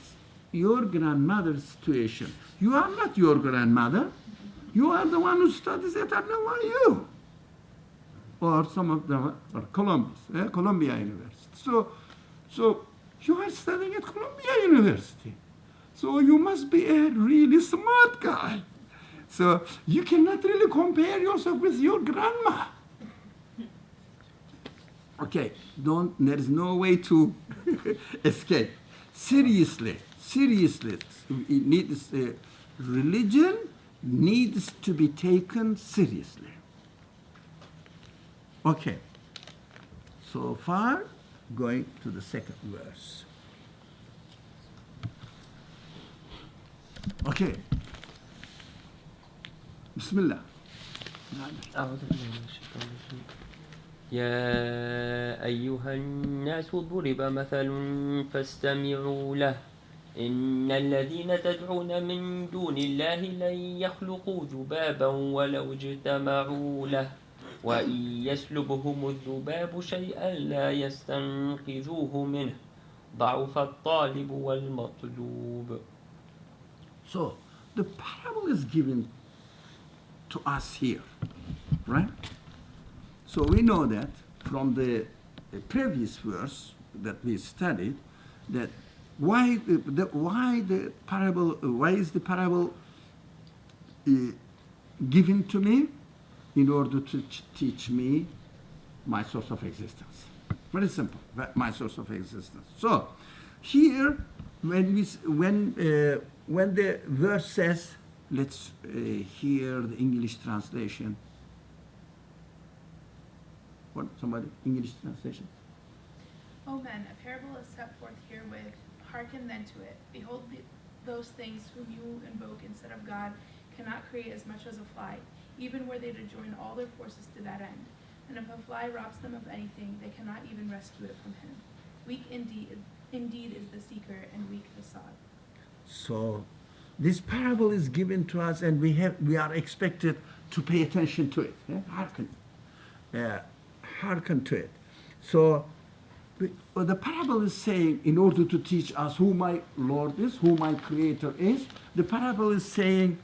[SPEAKER 1] your grandmother's situation. You are not your grandmother. You are the one who studies at NYU. Or some of them, or Columbia University. So you are studying at Columbia University. So you must be a really smart guy. So you cannot really compare yourself with your grandma. Okay, there is no way to escape. Seriously, religion needs to be taken seriously. Okay, so far, going to the second verse. Okay, Bismillah.
[SPEAKER 2] أعوذ بالله من الشيطان الرجيم. يا أيها الناس ضرب مثل فاستمعوا له إن الذين تدعون من دون الله لن يخلقوا ذبابا ولو اجتمعوا له وإن يسلبهم الذباب شيئا لا يستنقذوه منه ضعف الطالب والمطلوب.
[SPEAKER 1] So the parable is given to us here, right? So we know that from the previous verse, that we studied, that why the parable, why is the parable given to me? In order to teach me my source of existence. Very simple, my source of existence. So here, when the verse says, let's hear the English translation. What? Somebody? English translation?
[SPEAKER 11] O men, a parable is set forth herewith. Hearken then to it. Behold, those things whom you invoke instead of God cannot create as much as a fly, even were they to join all their forces to that end. And if a fly robs them of anything, they cannot even rescue it from him. Weak indeed is the seeker, and weak the sought.
[SPEAKER 1] So this parable is given to us, and we are expected to pay attention to it. Hearken to it. So the parable is saying, in order to teach us who my Lord is, who my Creator is, the parable is saying,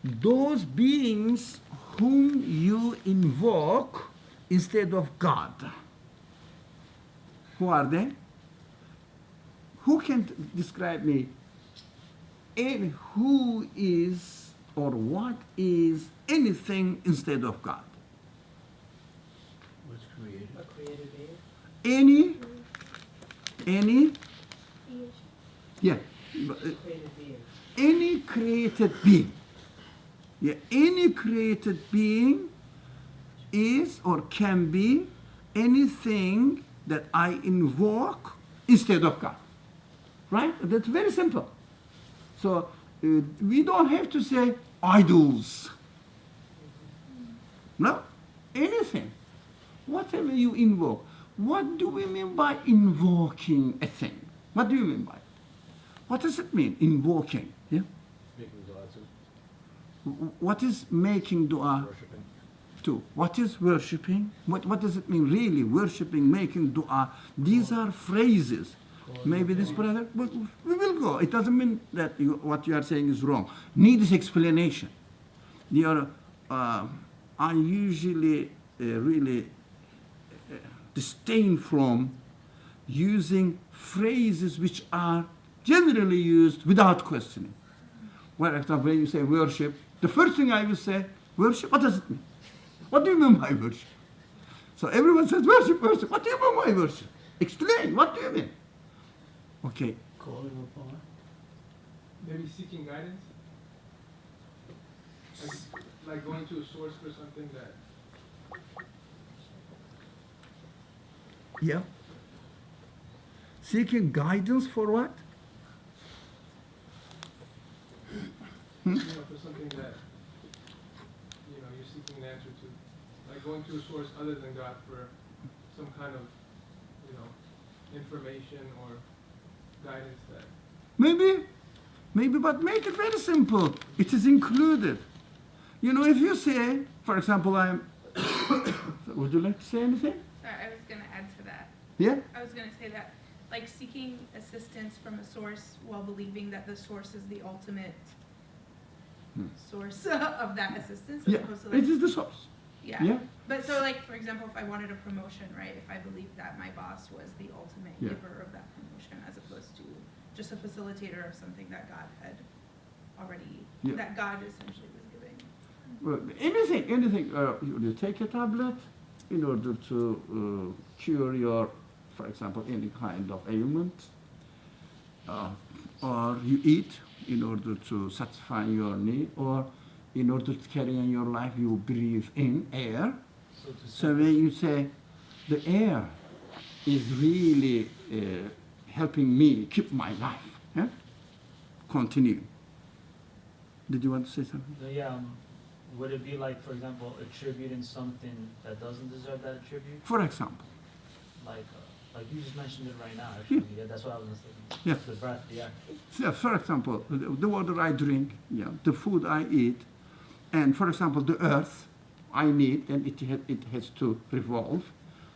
[SPEAKER 1] those beings whom you invoke instead of God. Who are they? Who can describe me? And who is or what is anything instead of God?
[SPEAKER 12] What's created?
[SPEAKER 5] A created being?
[SPEAKER 1] Any, yeah,
[SPEAKER 5] Created being.
[SPEAKER 1] any created being. Yeah, any created being is or can be anything that I invoke instead of God. Right? That's very simple. So we don't have to say idols. No, anything. Whatever you invoke. What do we mean by invoking a thing? What do you mean by it? What does it mean, invoking? Yeah?
[SPEAKER 10] Making dua to,
[SPEAKER 1] What is making dua
[SPEAKER 10] worshiping.
[SPEAKER 1] to? What is worshipping? What does it mean really? Worshipping, making dua. These are phrases. Maybe this brother, but we will go. It doesn't mean that what you are saying is wrong. Needs explanation. I usually really disdain from using phrases which are generally used without questioning. For example, when you say worship, the first thing I will say, worship, what does it mean? What do you mean by worship? So everyone says worship, worship. What do you mean by worship? Explain, what do you mean? Okay.
[SPEAKER 12] Calling upon?
[SPEAKER 9] Maybe seeking guidance? Like going to a source for something that...
[SPEAKER 1] Yeah. Seeking guidance for what?
[SPEAKER 9] You know, for something that, you know, you're seeking an answer to. Like going to a source other than God for some kind of, you know, information or guidance that... Maybe, but make it very simple. It is included. You know, if you say, for example, would you like to say anything?
[SPEAKER 11] Sorry, I was going to add to that.
[SPEAKER 1] Yeah?
[SPEAKER 11] I was going to say that, like, seeking assistance from a source while believing that the source is the ultimate source of that assistance, as
[SPEAKER 1] Yeah,
[SPEAKER 11] opposed to,
[SPEAKER 1] it
[SPEAKER 11] like,
[SPEAKER 1] is the source.
[SPEAKER 11] yeah.
[SPEAKER 1] Yeah.
[SPEAKER 11] But so, like, for example, if I wanted a promotion, right, if I believed that my boss was the ultimate
[SPEAKER 1] Yeah.
[SPEAKER 11] giver of that promotion, as opposed to just a facilitator of something that God had already,
[SPEAKER 1] Yeah.
[SPEAKER 11] that God essentially was giving.
[SPEAKER 1] Well, anything. You take a tablet in order to cure your, for example, any kind of ailment, or you eat in order to satisfy your need, or in order to carry on your life, you breathe in air. So when you say the air is really helping me keep my life, yeah? Continue. Did you want to say something?
[SPEAKER 5] Yeah, would it be like, for example, attributing something that doesn't deserve that attribute?
[SPEAKER 1] For example.
[SPEAKER 5] Like you just mentioned it right now, actually. Yeah, that's what I was going to say.
[SPEAKER 1] Yeah.
[SPEAKER 5] The breath, yeah.
[SPEAKER 1] Yeah, for example, the water I drink, yeah, the food I eat, and for example, the earth I need, and it has to revolve.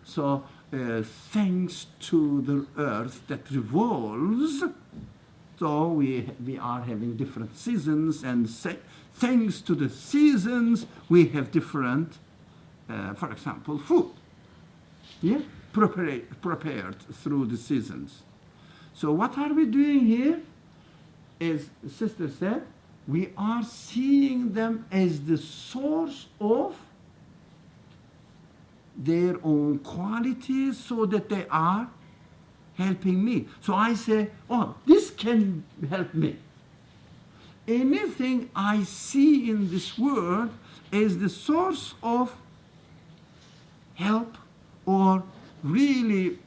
[SPEAKER 1] So thanks to the earth that revolves, so we are having different seasons, and thanks to the seasons, we have different, for example, food. yeah, prepared through the seasons. So what are we doing here? As sister said, we are seeing them as the source of their own qualities, so that they are helping me. So I say, oh, this can help me. Anything I see in this world as the source of help or really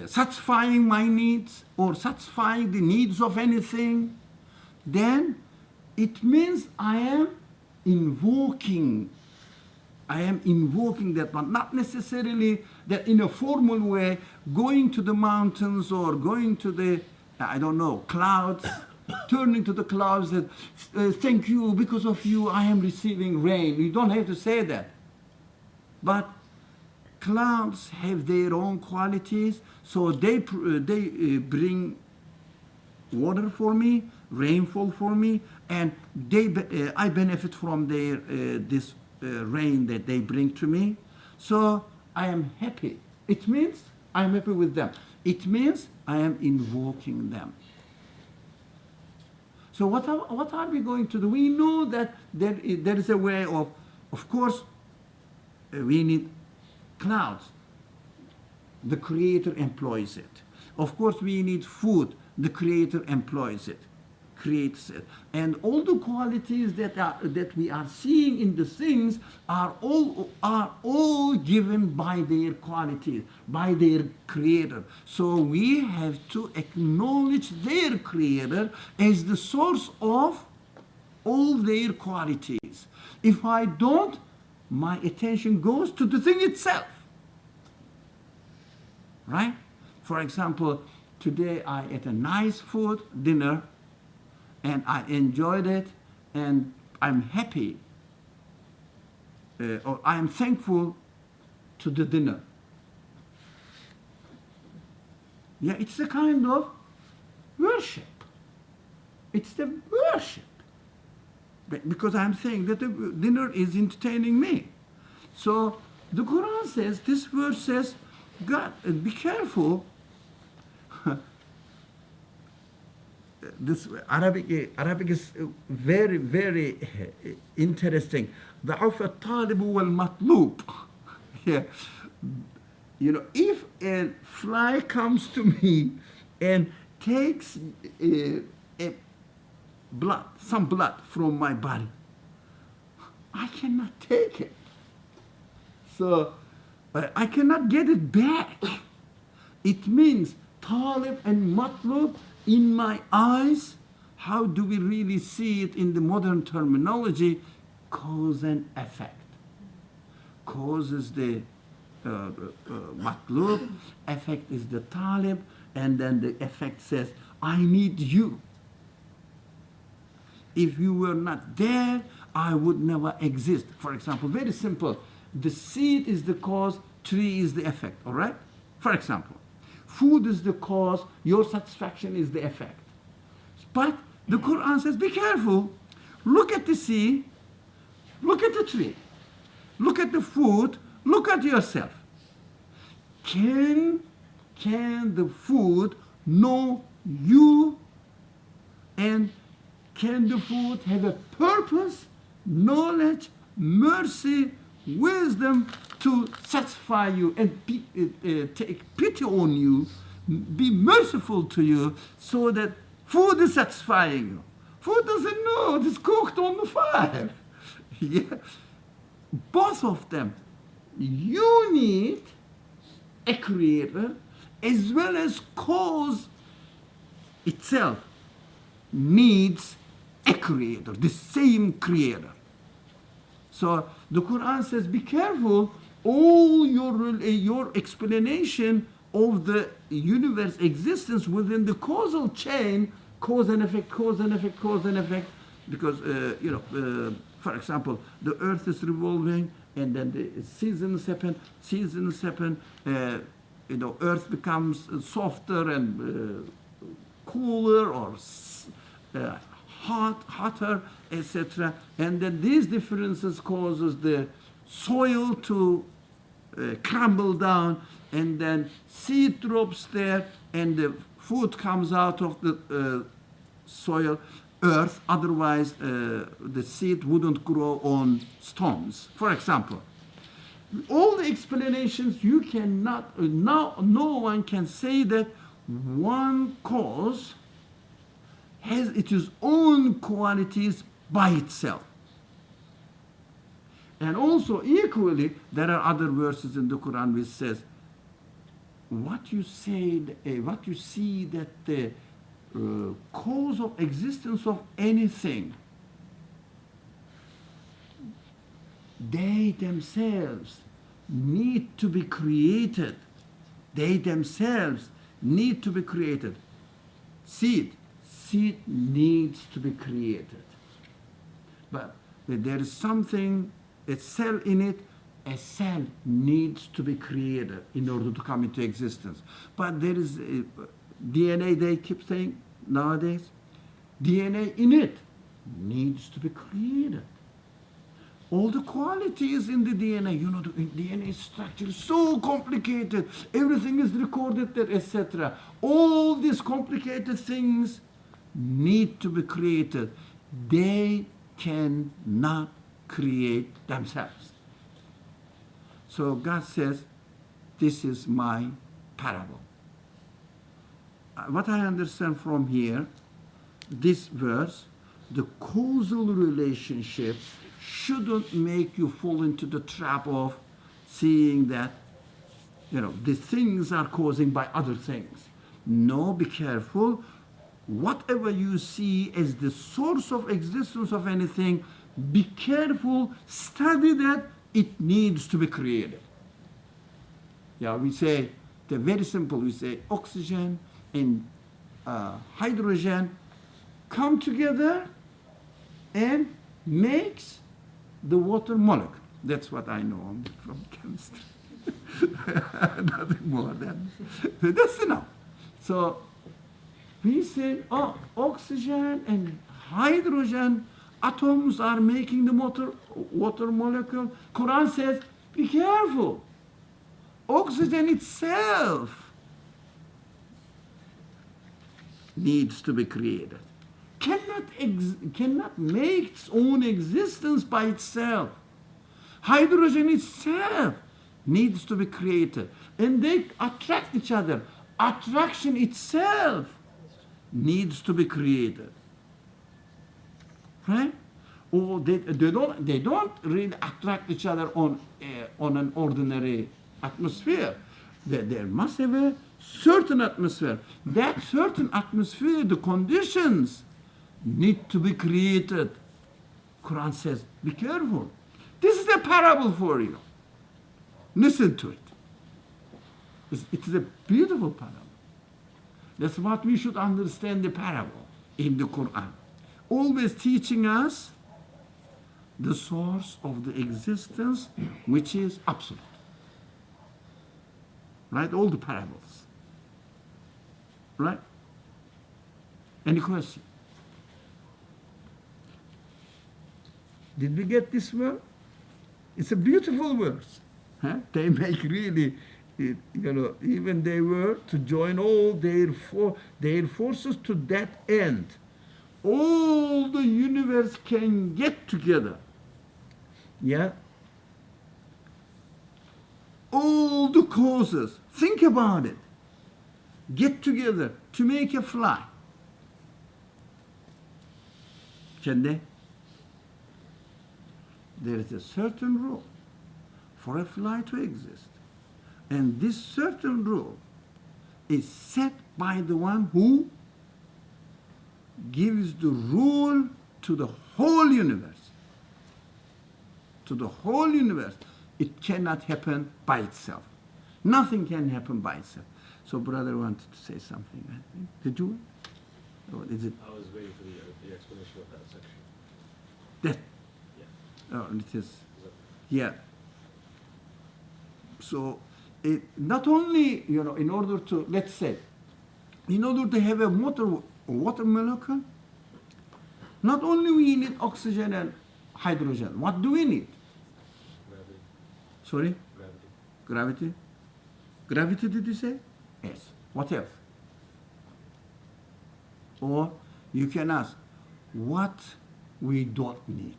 [SPEAKER 1] satisfying my needs or satisfying the needs of anything, then it means I am invoking that one, not necessarily that in a formal way, going to the mountains or going to the, I don't know, clouds, turning to the clouds that, thank you, because of you I am receiving rain. You don't have to say that. But clouds have their own qualities, so they bring water for me, rainfall for me, and I benefit from their this rain that they bring to me. So I am happy. It means I am happy with them. It means I am invoking them. So what are we going to do? We know that there is a way of course, we need clouds. The Creator employs it. Of course, we need food. The Creator employs it, creates it. And all the qualities that we are seeing in the things are all given by their qualities, by their Creator. So we have to acknowledge their Creator as the source of all their qualities. If I don't, my attention goes to the thing itself. Right? For example, today I ate a nice food, dinner, and I enjoyed it, and I'm happy, or I am thankful to the dinner. Yeah, it's a kind of worship. It's the worship. Because I'm saying that the dinner is entertaining me. So the Quran says, this verse says, God, be careful. This Arabic is very, very interesting. ضعف الطالب والمطلوب. Yeah. You know, if a fly comes to me and takes some blood from my body, I cannot take it. So I cannot get it back. It means talib and matlub in my eyes. How do we really see it in the modern terminology? Cause and effect. Cause is the matlub, effect is the talib, and then the effect says, I need you. If you were not there, I would never exist. For example, very simple. The seed is the cause, tree is the effect, all right? For example, food is the cause, your satisfaction is the effect. But the Quran says, be careful. Look at the seed, look at the tree, look at the food, look at yourself. Can the food know you, and can the food have a purpose, knowledge, mercy, wisdom to satisfy you and take pity on you, be merciful to you, so that food is satisfying you? Food doesn't know, it is cooked on the fire. Yeah. Both of them. You need a creator, as well as cause itself needs a creator, the same creator. So the Quran says, be careful, all your explanation of the universe existence within the causal chain, cause and effect, cause and effect, cause and effect, because, for example, the earth is revolving, and then the seasons happen, earth becomes softer and cooler, or hotter, etc. And then these differences causes the soil to crumble down, and then seed drops there, and the food comes out of the soil, earth. Otherwise, the seed wouldn't grow on stones, for example. All the explanations you cannot, no one can say that one cause has its own qualities by itself. And also equally, there are other verses in the Quran which says, what you see that the cause of existence of anything, they themselves need to be created. They themselves need to be created. Seed needs to be created. But there is something, a cell in it, a cell needs to be created in order to come into existence. But there is DNA, they keep saying nowadays, DNA in it needs to be created. All the qualities in the DNA, the DNA structure is so complicated, everything is recorded there, etc. All these complicated things need to be created. They cannot create themselves. So God says, this is my parable. What I understand from here, this verse, the causal relationship shouldn't make you fall into the trap of seeing that, the things are causing by other things. No, be careful. Whatever you see as the source of existence of anything, be careful, study that it needs to be created. We say, very simple, we say oxygen and hydrogen come together and makes the water molecule. That's what I know from chemistry. Nothing more than that's enough. So we say, oxygen and hydrogen atoms are making the water molecule. Quran says, be careful. Oxygen itself needs to be created. Cannot make its own existence by itself. Hydrogen itself needs to be created. And they attract each other. Attraction itself needs to be created. Right? Or they don't really attract each other on an ordinary atmosphere. There must have a certain atmosphere. That certain atmosphere, the conditions need to be created. Quran says, be careful. This is a parable for you. Listen to it. It is a beautiful parable. That's what we should understand the parable in the Quran. Always teaching us the source of the existence, which is absolute. Right? All the parables. Right? Any question? Did we get this word? It's a beautiful verse. They make really, even they were to join all their forces to that end. All the universe can get together. Yeah? All the causes, think about it, get together to make a fly. Can they? There is a certain rule for a fly to exist. And this certain rule is set by the one who gives the rule to the whole universe. To the whole universe. It cannot happen by itself. Nothing can happen by itself. So brother wanted to say something, I think. Did you? Or is it?
[SPEAKER 10] I was waiting for the explanation of that section.
[SPEAKER 1] That?
[SPEAKER 10] Yeah.
[SPEAKER 1] Oh, it is. Yeah. So, not only, in order to, let's say, in order to have a water molecule, not only we need oxygen and hydrogen. What do we need?
[SPEAKER 10] Gravity.
[SPEAKER 1] Sorry? Gravity? Gravity, did you say? Yes. What else? Or you can ask, what we don't need?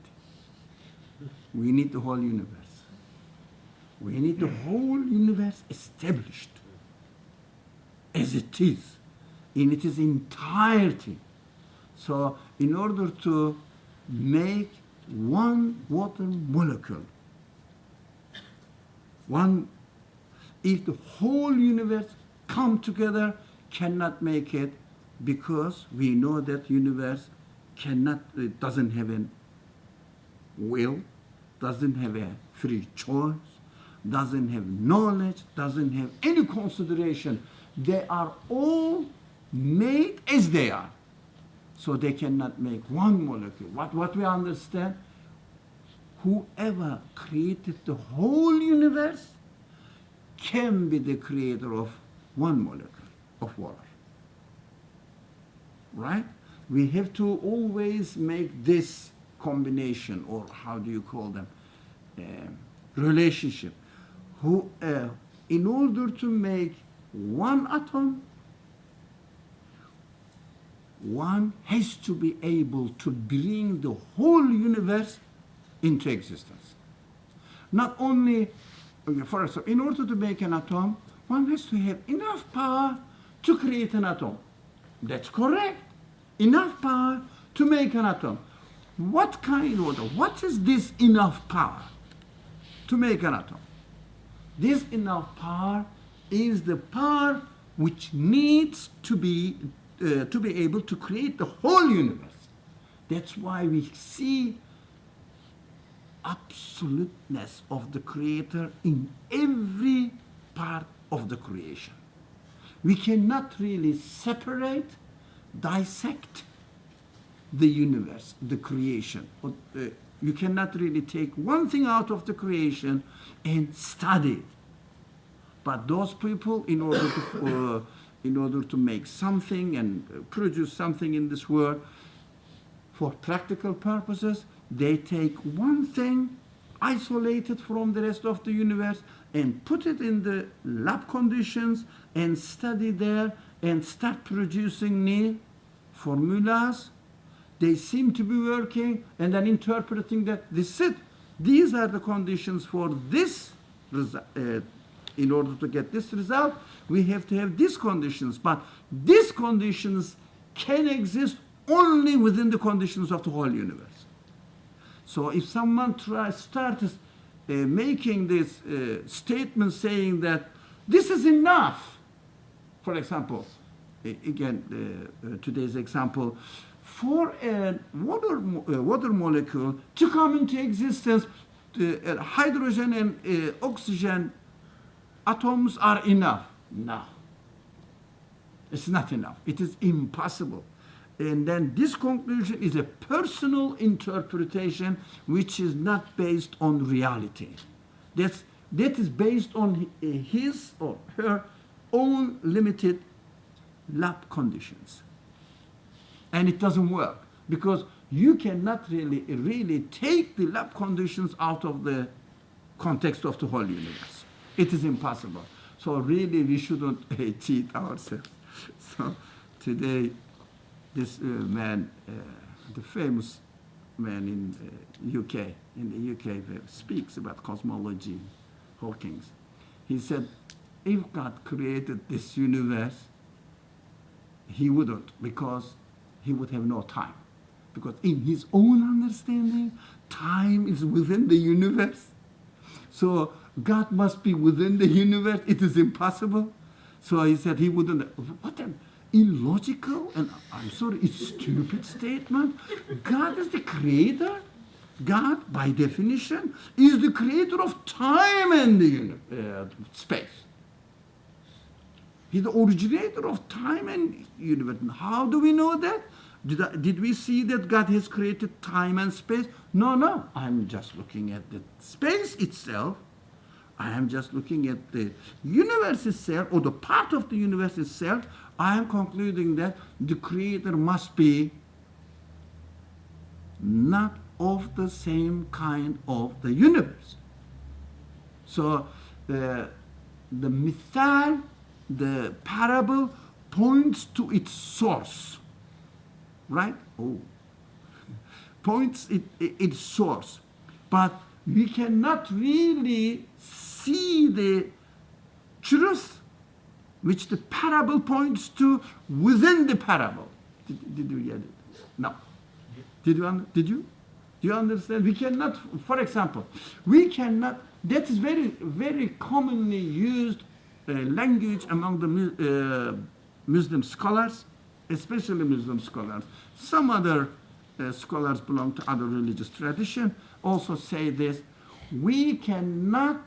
[SPEAKER 1] We need the whole universe. We need the whole universe established as it is, in its entirety. So in order to make one water molecule, if the whole universe come together, cannot make it, because we know that universe it doesn't have a will, doesn't have a free choice, doesn't have knowledge, doesn't have any consideration. They are all made as they are. So they cannot make one molecule. What we understand, whoever created the whole universe can be the creator of one molecule of water. Right? We have to always make this combination, or how do you call them, relationship. In order to make one atom, one has to be able to bring the whole universe into existence. Not only, for example, in order to make an atom, one has to have enough power to create an atom. That's correct. Enough power to make an atom. What is this enough power to make an atom? This enough power is the power which needs to be able to create the whole universe. That's why we see absoluteness of the Creator in every part of the creation. We cannot really separate, dissect the universe, the creation. You cannot really take one thing out of the creation and study it. But those people, in order to make something and produce something in this world, for practical purposes, they take one thing isolated from the rest of the universe and put it in the lab conditions and study there and start producing new formulas. They seem to be working, and then interpreting that these are the conditions for this result. In order to get this result, we have to have these conditions. But these conditions can exist only within the conditions of the whole universe. So if someone starts making this statement saying that this is enough, for example, again, today's example, for a water molecule to come into existence, hydrogen and oxygen atoms are enough. No, it's not enough. It is impossible. And then this conclusion is a personal interpretation which is not based on reality. That is based on his or her own limited lab conditions. And it doesn't work, because you cannot really take the lab conditions out of the context of the whole universe. It is impossible. So really we shouldn't cheat ourselves. So today, this man, the famous man in the UK, speaks about cosmology, Hawking. He said, if God created this universe, he wouldn't, because he would have no time. Because in his own understanding, time is within the universe. So God must be within the universe. It is impossible. So he said he wouldn't. What an illogical and, I'm sorry, it's stupid statement. God is the creator. God, by definition, is the creator of time and the space. He's the originator of time and universe. How do we know that? Did we see that God has created time and space? No. I'm just looking at the space itself. I am just looking at the universe itself, or the part of the universe itself. I am concluding that the creator must be not of the same kind of the universe. So the mithal, the parable, points to its source, right? Oh, points its source, but we cannot really see the truth which the parable points to within the parable. Did you get it? No. Did you? Do you understand? We cannot, for example, we cannot, that is very, very commonly used language among the Muslim scholars, especially Muslim scholars. Some other scholars belong to other religious tradition also say this: we cannot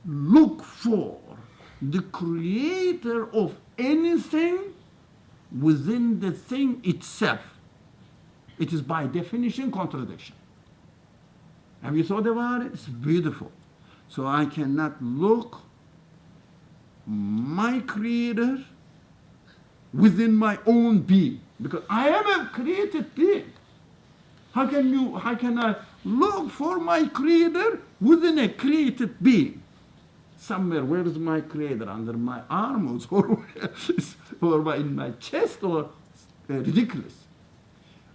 [SPEAKER 1] look for the creator of anything within the thing itself. It is by definition contradiction. Have you thought about it? It's beautiful. So I cannot look my creator within my own being, because I am a created being. How can I look for my creator within a created being? Somewhere, where is my creator? Under my arms, or in my chest, or ridiculous.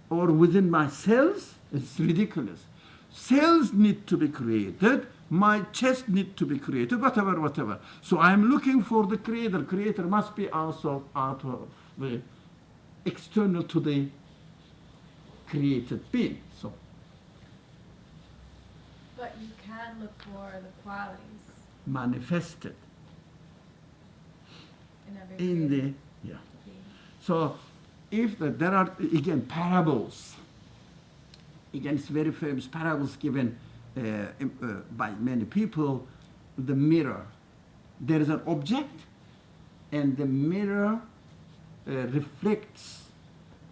[SPEAKER 1] Or within my cells, it's ridiculous. Cells need to be created, my chest need to be created, whatever. So I'm looking for the creator. Creator must be also out of the external to the created being. So,
[SPEAKER 6] but you can look for the qualities
[SPEAKER 1] manifested
[SPEAKER 6] in every
[SPEAKER 1] in the
[SPEAKER 6] being.
[SPEAKER 1] So if there are again parables, again it's very famous parables given by many people. The mirror, there is an object, and the mirror reflects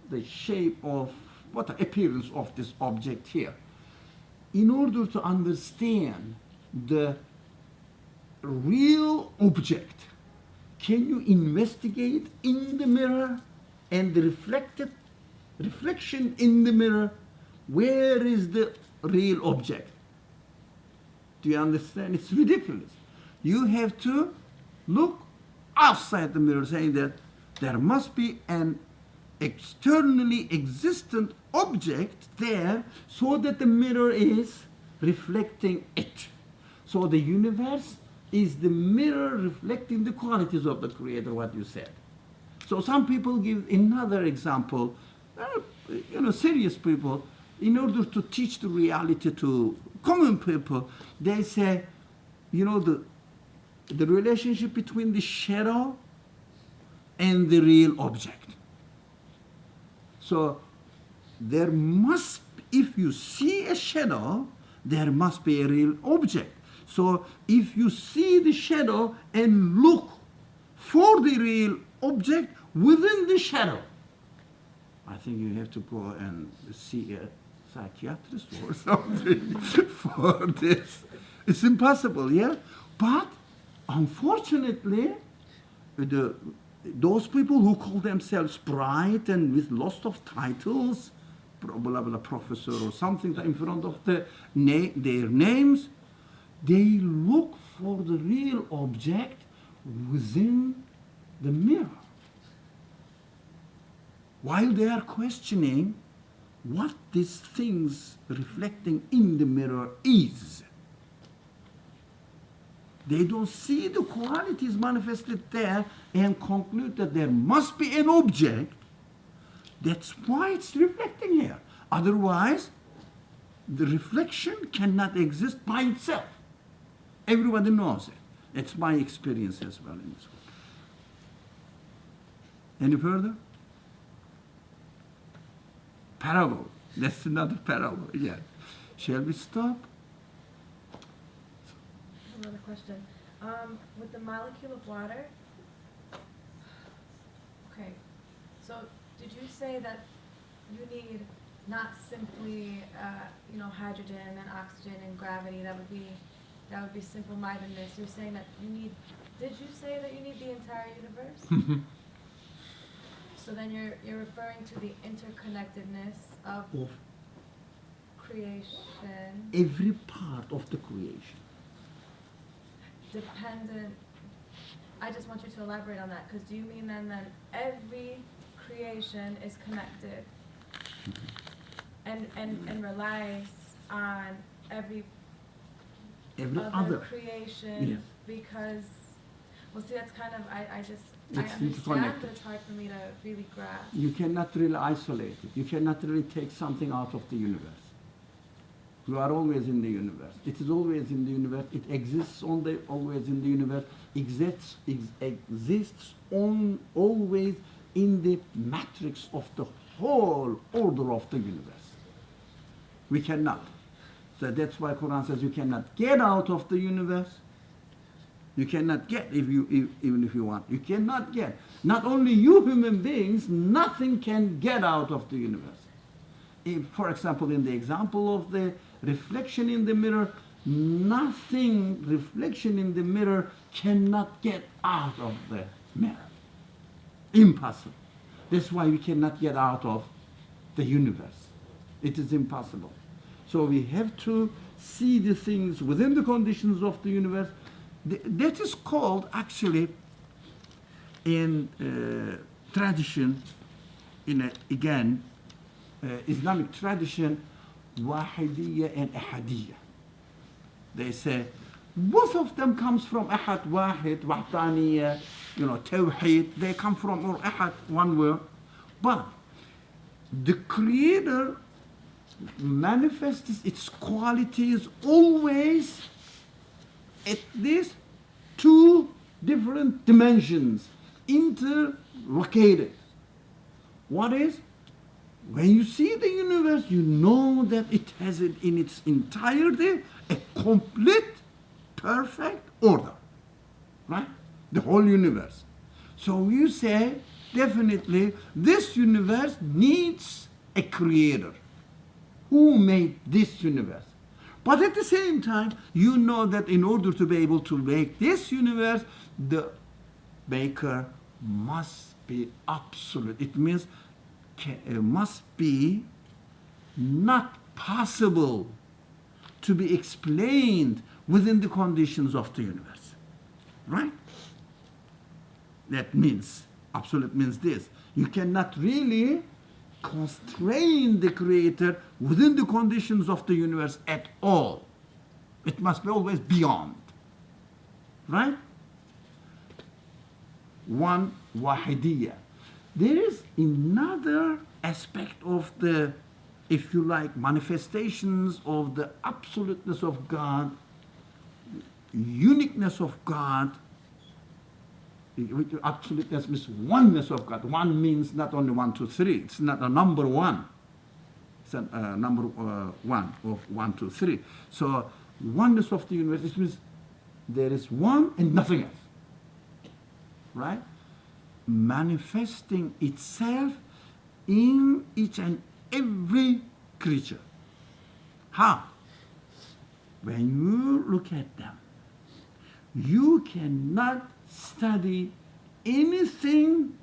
[SPEAKER 1] the shape of what appearance of this object here. In order to understand the real object, can you investigate in the mirror and the reflection in the mirror? Where is the real object? Do you understand? It's ridiculous. You have to look outside the mirror, saying that there must be an externally existent object there, so that the mirror is reflecting it. So the universe is the mirror reflecting the qualities of the Creator, what you said. So some people give another example, serious people, in order to teach the reality to common people, they say, the relationship between the shadow and the real object. So there must, if you see a shadow, there must be a real object. So if you see the shadow and look for the real object within the shadow, I think you have to go and see a psychiatrist or something for this. It's impossible, yeah? But unfortunately, those people who call themselves bright and with lots of titles, blah, blah, professor or something in front of their names, they look for the real object within the mirror, while they are questioning what these things reflecting in the mirror is. They don't see the qualities manifested there and conclude that there must be an object. That's why it's reflecting here. Otherwise, the reflection cannot exist by itself. Everybody knows it. It's my experience as well in this one. Any further? Parable. That's another parable again. Shall we stop?
[SPEAKER 6] Another question. With the molecule of water, okay, so did you say that you need not simply, hydrogen and oxygen and gravity? That would be simple-mindedness. You're saying that you need, did you say that you need the entire universe? So then you're referring to the interconnectedness of creation.
[SPEAKER 1] Every part of the creation.
[SPEAKER 6] Dependent I just want you to elaborate on that, because do you mean then that every creation is connected and relies on every other creation?
[SPEAKER 1] Yes.
[SPEAKER 6] Because, well, see, that's kind of, I just,
[SPEAKER 1] It's
[SPEAKER 6] I understand,
[SPEAKER 1] interconnected.
[SPEAKER 6] but it's hard for me to really grasp.
[SPEAKER 1] You cannot really isolate it. You cannot really take something out of the universe. You are always in the universe. It is always in the universe. It exists always in the universe. Exists always in the matrix of the whole order of the universe. We cannot. So that's why Quran says you cannot get out of the universe. You cannot get even if you want. You cannot get. Not only you human beings, nothing can get out of the universe. If, for example, in the example of the reflection in the mirror, reflection in the mirror cannot get out of the mirror. Impossible. That's why we cannot get out of the universe. It is impossible. So we have to see the things within the conditions of the universe. That is called, actually, in tradition, Islamic tradition, wahidiyya and ahadiyya. They say both of them comes from ahad, wahid, wahdaniyya, tawheed. They come from ahad, one word. But the Creator manifests its qualities always at least two different dimensions, interlocated. What is? When you see the universe, you know that it has it in its entirety a complete, perfect order. Right? The whole universe. So you say, definitely, this universe needs a creator. Who made this universe? But at the same time, you know that in order to be able to make this universe, the maker must be absolute. It means it must be not possible to be explained within the conditions of the universe. Right? That means, absolute means this. You cannot really constrain the Creator within the conditions of the universe at all. It must be always beyond. Right? One, wahidiyya. There is another aspect of the, if you like, manifestations of the absoluteness of God, uniqueness of God. Absoluteness means oneness of God. One means not only 1, 2, 3. It's not a number one. It's a number one of 1, 2, 3. So oneness of the universe, it means there is one and nothing else. Right? Manifesting itself in each and every creature. How? When you look at them, you cannot study anything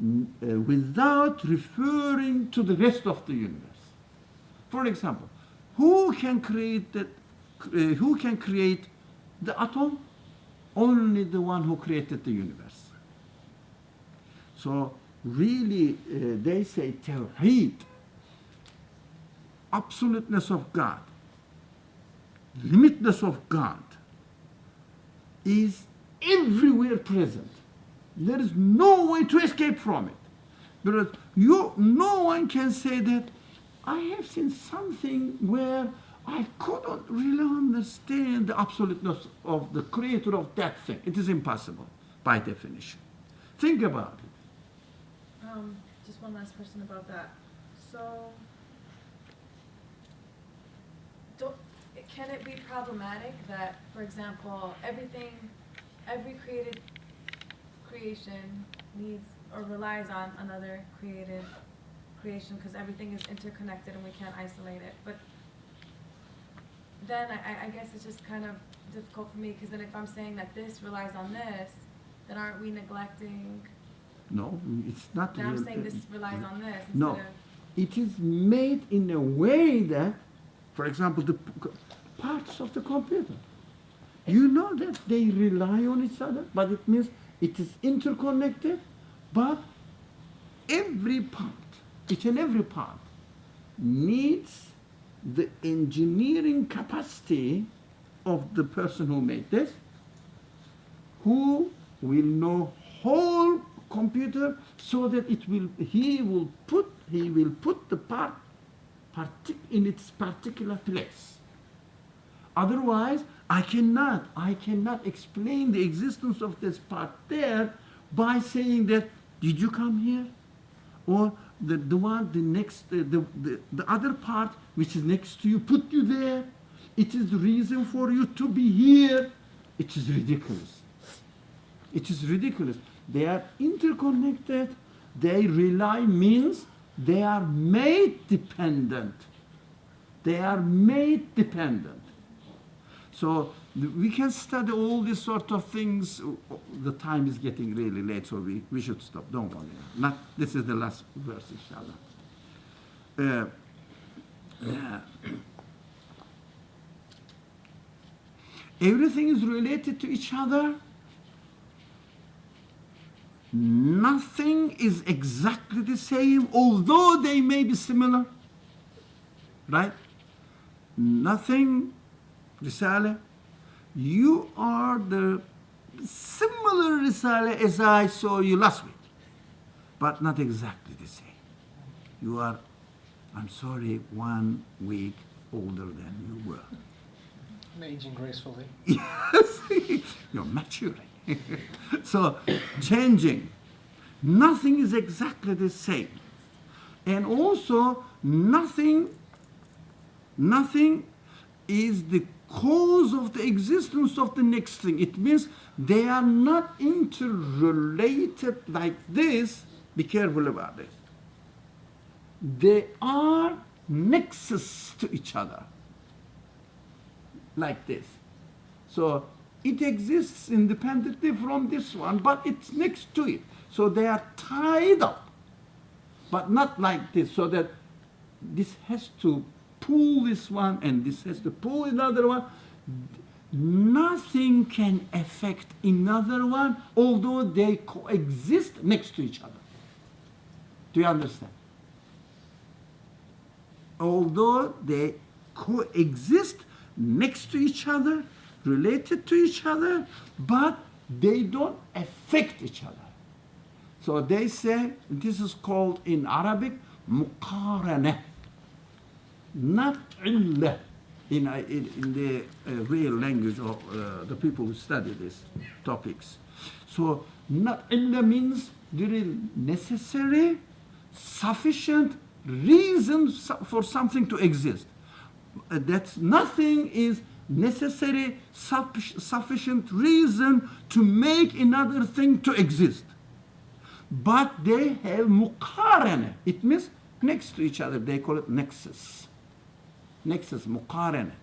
[SPEAKER 1] without referring to the rest of the universe. For example, who can create the atom? Only the one who created the universe. So really, they say tawheed, absoluteness of God, limitless of God, is everywhere present. There is no way to escape from it. Because no one can say that I have seen something where I couldn't really understand the absoluteness of the Creator of that thing. It is impossible, by definition. Think about it.
[SPEAKER 6] Just one last question about that. So, can it be problematic that, for example, every created creation needs or relies on another created creation because everything is interconnected and we can't isolate it? But then I guess it's just kind of difficult for me because then if I'm saying that this relies on this, then aren't we neglecting?
[SPEAKER 1] No, it's not.
[SPEAKER 6] Now I'm saying this relies on this.
[SPEAKER 1] No, it is made in a way that, for example, the parts of the computer. You know that they rely on each other, but it means it is interconnected, but every part, each and every part, needs the engineering capacity of the person who made this, who will know whole computer, so that he will put the part in its particular place. Otherwise, I cannot explain the existence of this part there by saying that, did you come here? Or the other part which is next to you put you there. It is the reason for you to be here. It is ridiculous. It is ridiculous. They are interconnected. They rely means they are made dependent. They are made dependent. So we can study all these sort of things. The time is getting really late, so we should stop. Don't worry. This is the last verse, inshallah. Everything is related to each other. Nothing is exactly the same, although they may be similar. Right? Nothing, Risale, you are the similar Risale as I saw you last week, but not exactly the same. You are, I'm sorry, 1 week older than you were.
[SPEAKER 8] I'm aging gracefully.
[SPEAKER 1] Yes, you're maturing. So, changing. Nothing is exactly the same. And also, nothing is the cause of the existence of the next thing. It means they are not interrelated like this. Be careful about this. They are nexus to each other. Like this. So it exists independently from this one, but it's next to it. So they are tied up, but not like this, so that this has to pull this one and this has to pull another one. Nothing can affect another one, although they coexist next to each other. Do you understand? Although they coexist next to each other, related to each other, but they don't affect each other. So they say, this is called in Arabic, muqarana, not illah, in the real language of the people who study these topics. So not illah means there is necessary, sufficient reason for something to exist. That nothing is necessary, sufficient reason to make another thing to exist. But they have muqarana. It means next to each other. They call it nexus. Nexus, muqarana.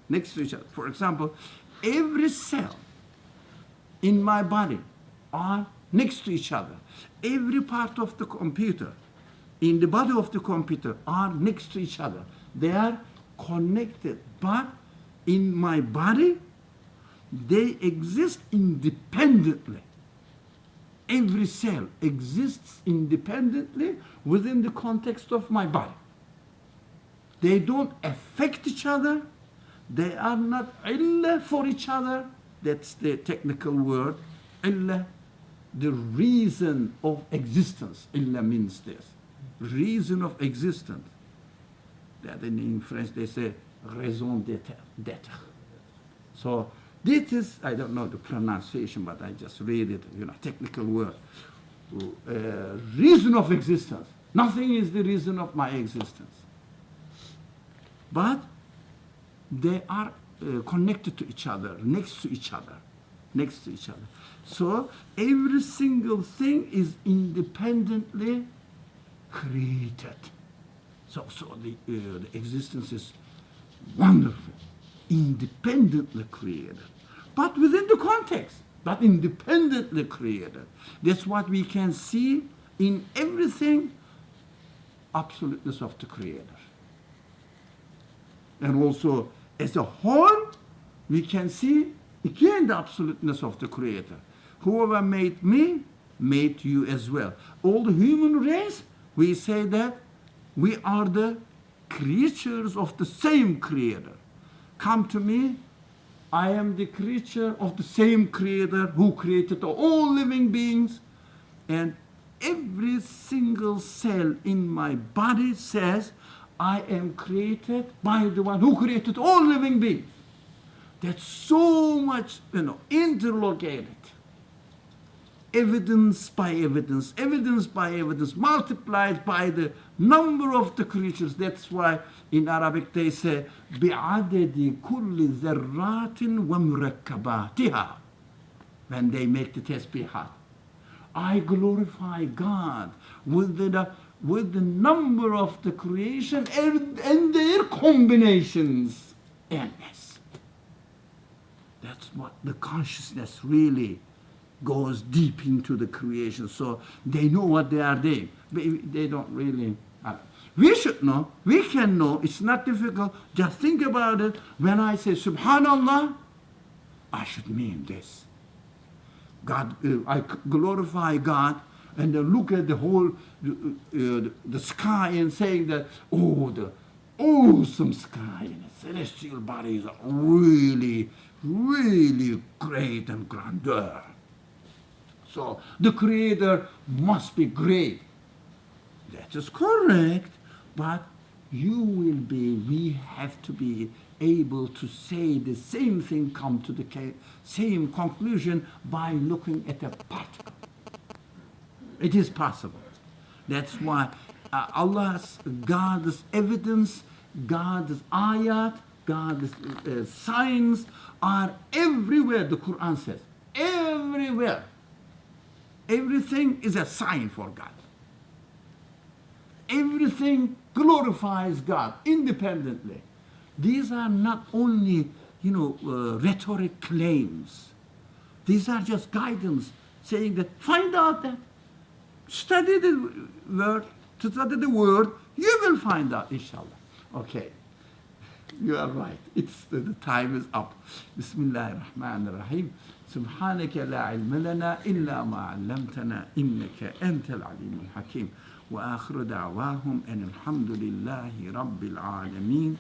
[SPEAKER 1] Next to each other. For example, every cell in my body are next to each other. Every part of the computer, in the body of the computer, are next to each other. They are connected, but in my body, they exist independently. Every cell exists independently within the context of my body. They don't affect each other. They are not illah for each other. That's the technical word. Illah, the reason of existence. Illah means this. Reason of existence. That in French they say raison d'être. So this is, I don't know the pronunciation, but I just read it, technical word. Reason of existence. Nothing is the reason of my existence. But they are connected to each other, next to each other, next to each other. So every single thing is independently created. So the existence is wonderful, independently created, but within the context, but independently created. That's what we can see in everything, absoluteness of the Creator. And also, as a whole, we can see Again, the absoluteness of the Creator. Whoever made me, made you as well. All the human race, we say that we are the creatures of the same Creator. Come to me, I am the creature of the same Creator who created all living beings, and every single cell in my body says, I am created by the one who created all living beings. That's so much, interlocated. Evidence by evidence, evidence by evidence, multiplied by the number of the creatures. That's why in Arabic they say, بِعَدَدِ كُلِّ ذَرَّاتٍ وَمُرَكَّبَاتِهَا. When they make the tasbihat. I glorify God with the number of the creation and their combinations. Endless. That's what the consciousness really goes deep into the creation. So they know what they are doing. They don't really. We should know. We can know. It's not difficult. Just think about it. When I say Subhanallah, I should mean this. God, I glorify God, and then look at the whole the sky and saying that, oh, the awesome sky and the celestial bodies are really, really great and grandeur. So the Creator must be great. That is correct, but we have to be able to say the same thing, come to the same conclusion by looking at a particle. It is possible. That's why God's evidence, God's ayat, God's signs are everywhere, the Quran says. Everywhere. Everything is a sign for God. Everything glorifies God independently. These are not only, rhetoric claims. These are just guidance saying that find out that, study the word, you will find out, inshallah. Okay, you are right. The time is up. Bismillah ar-Rahman ar-Rahim. سبحانك لا علم لنا إلا ما علمتنا إنك أنت العليم الحكيم وآخر دعواهم أن الحمد لله رب العالمين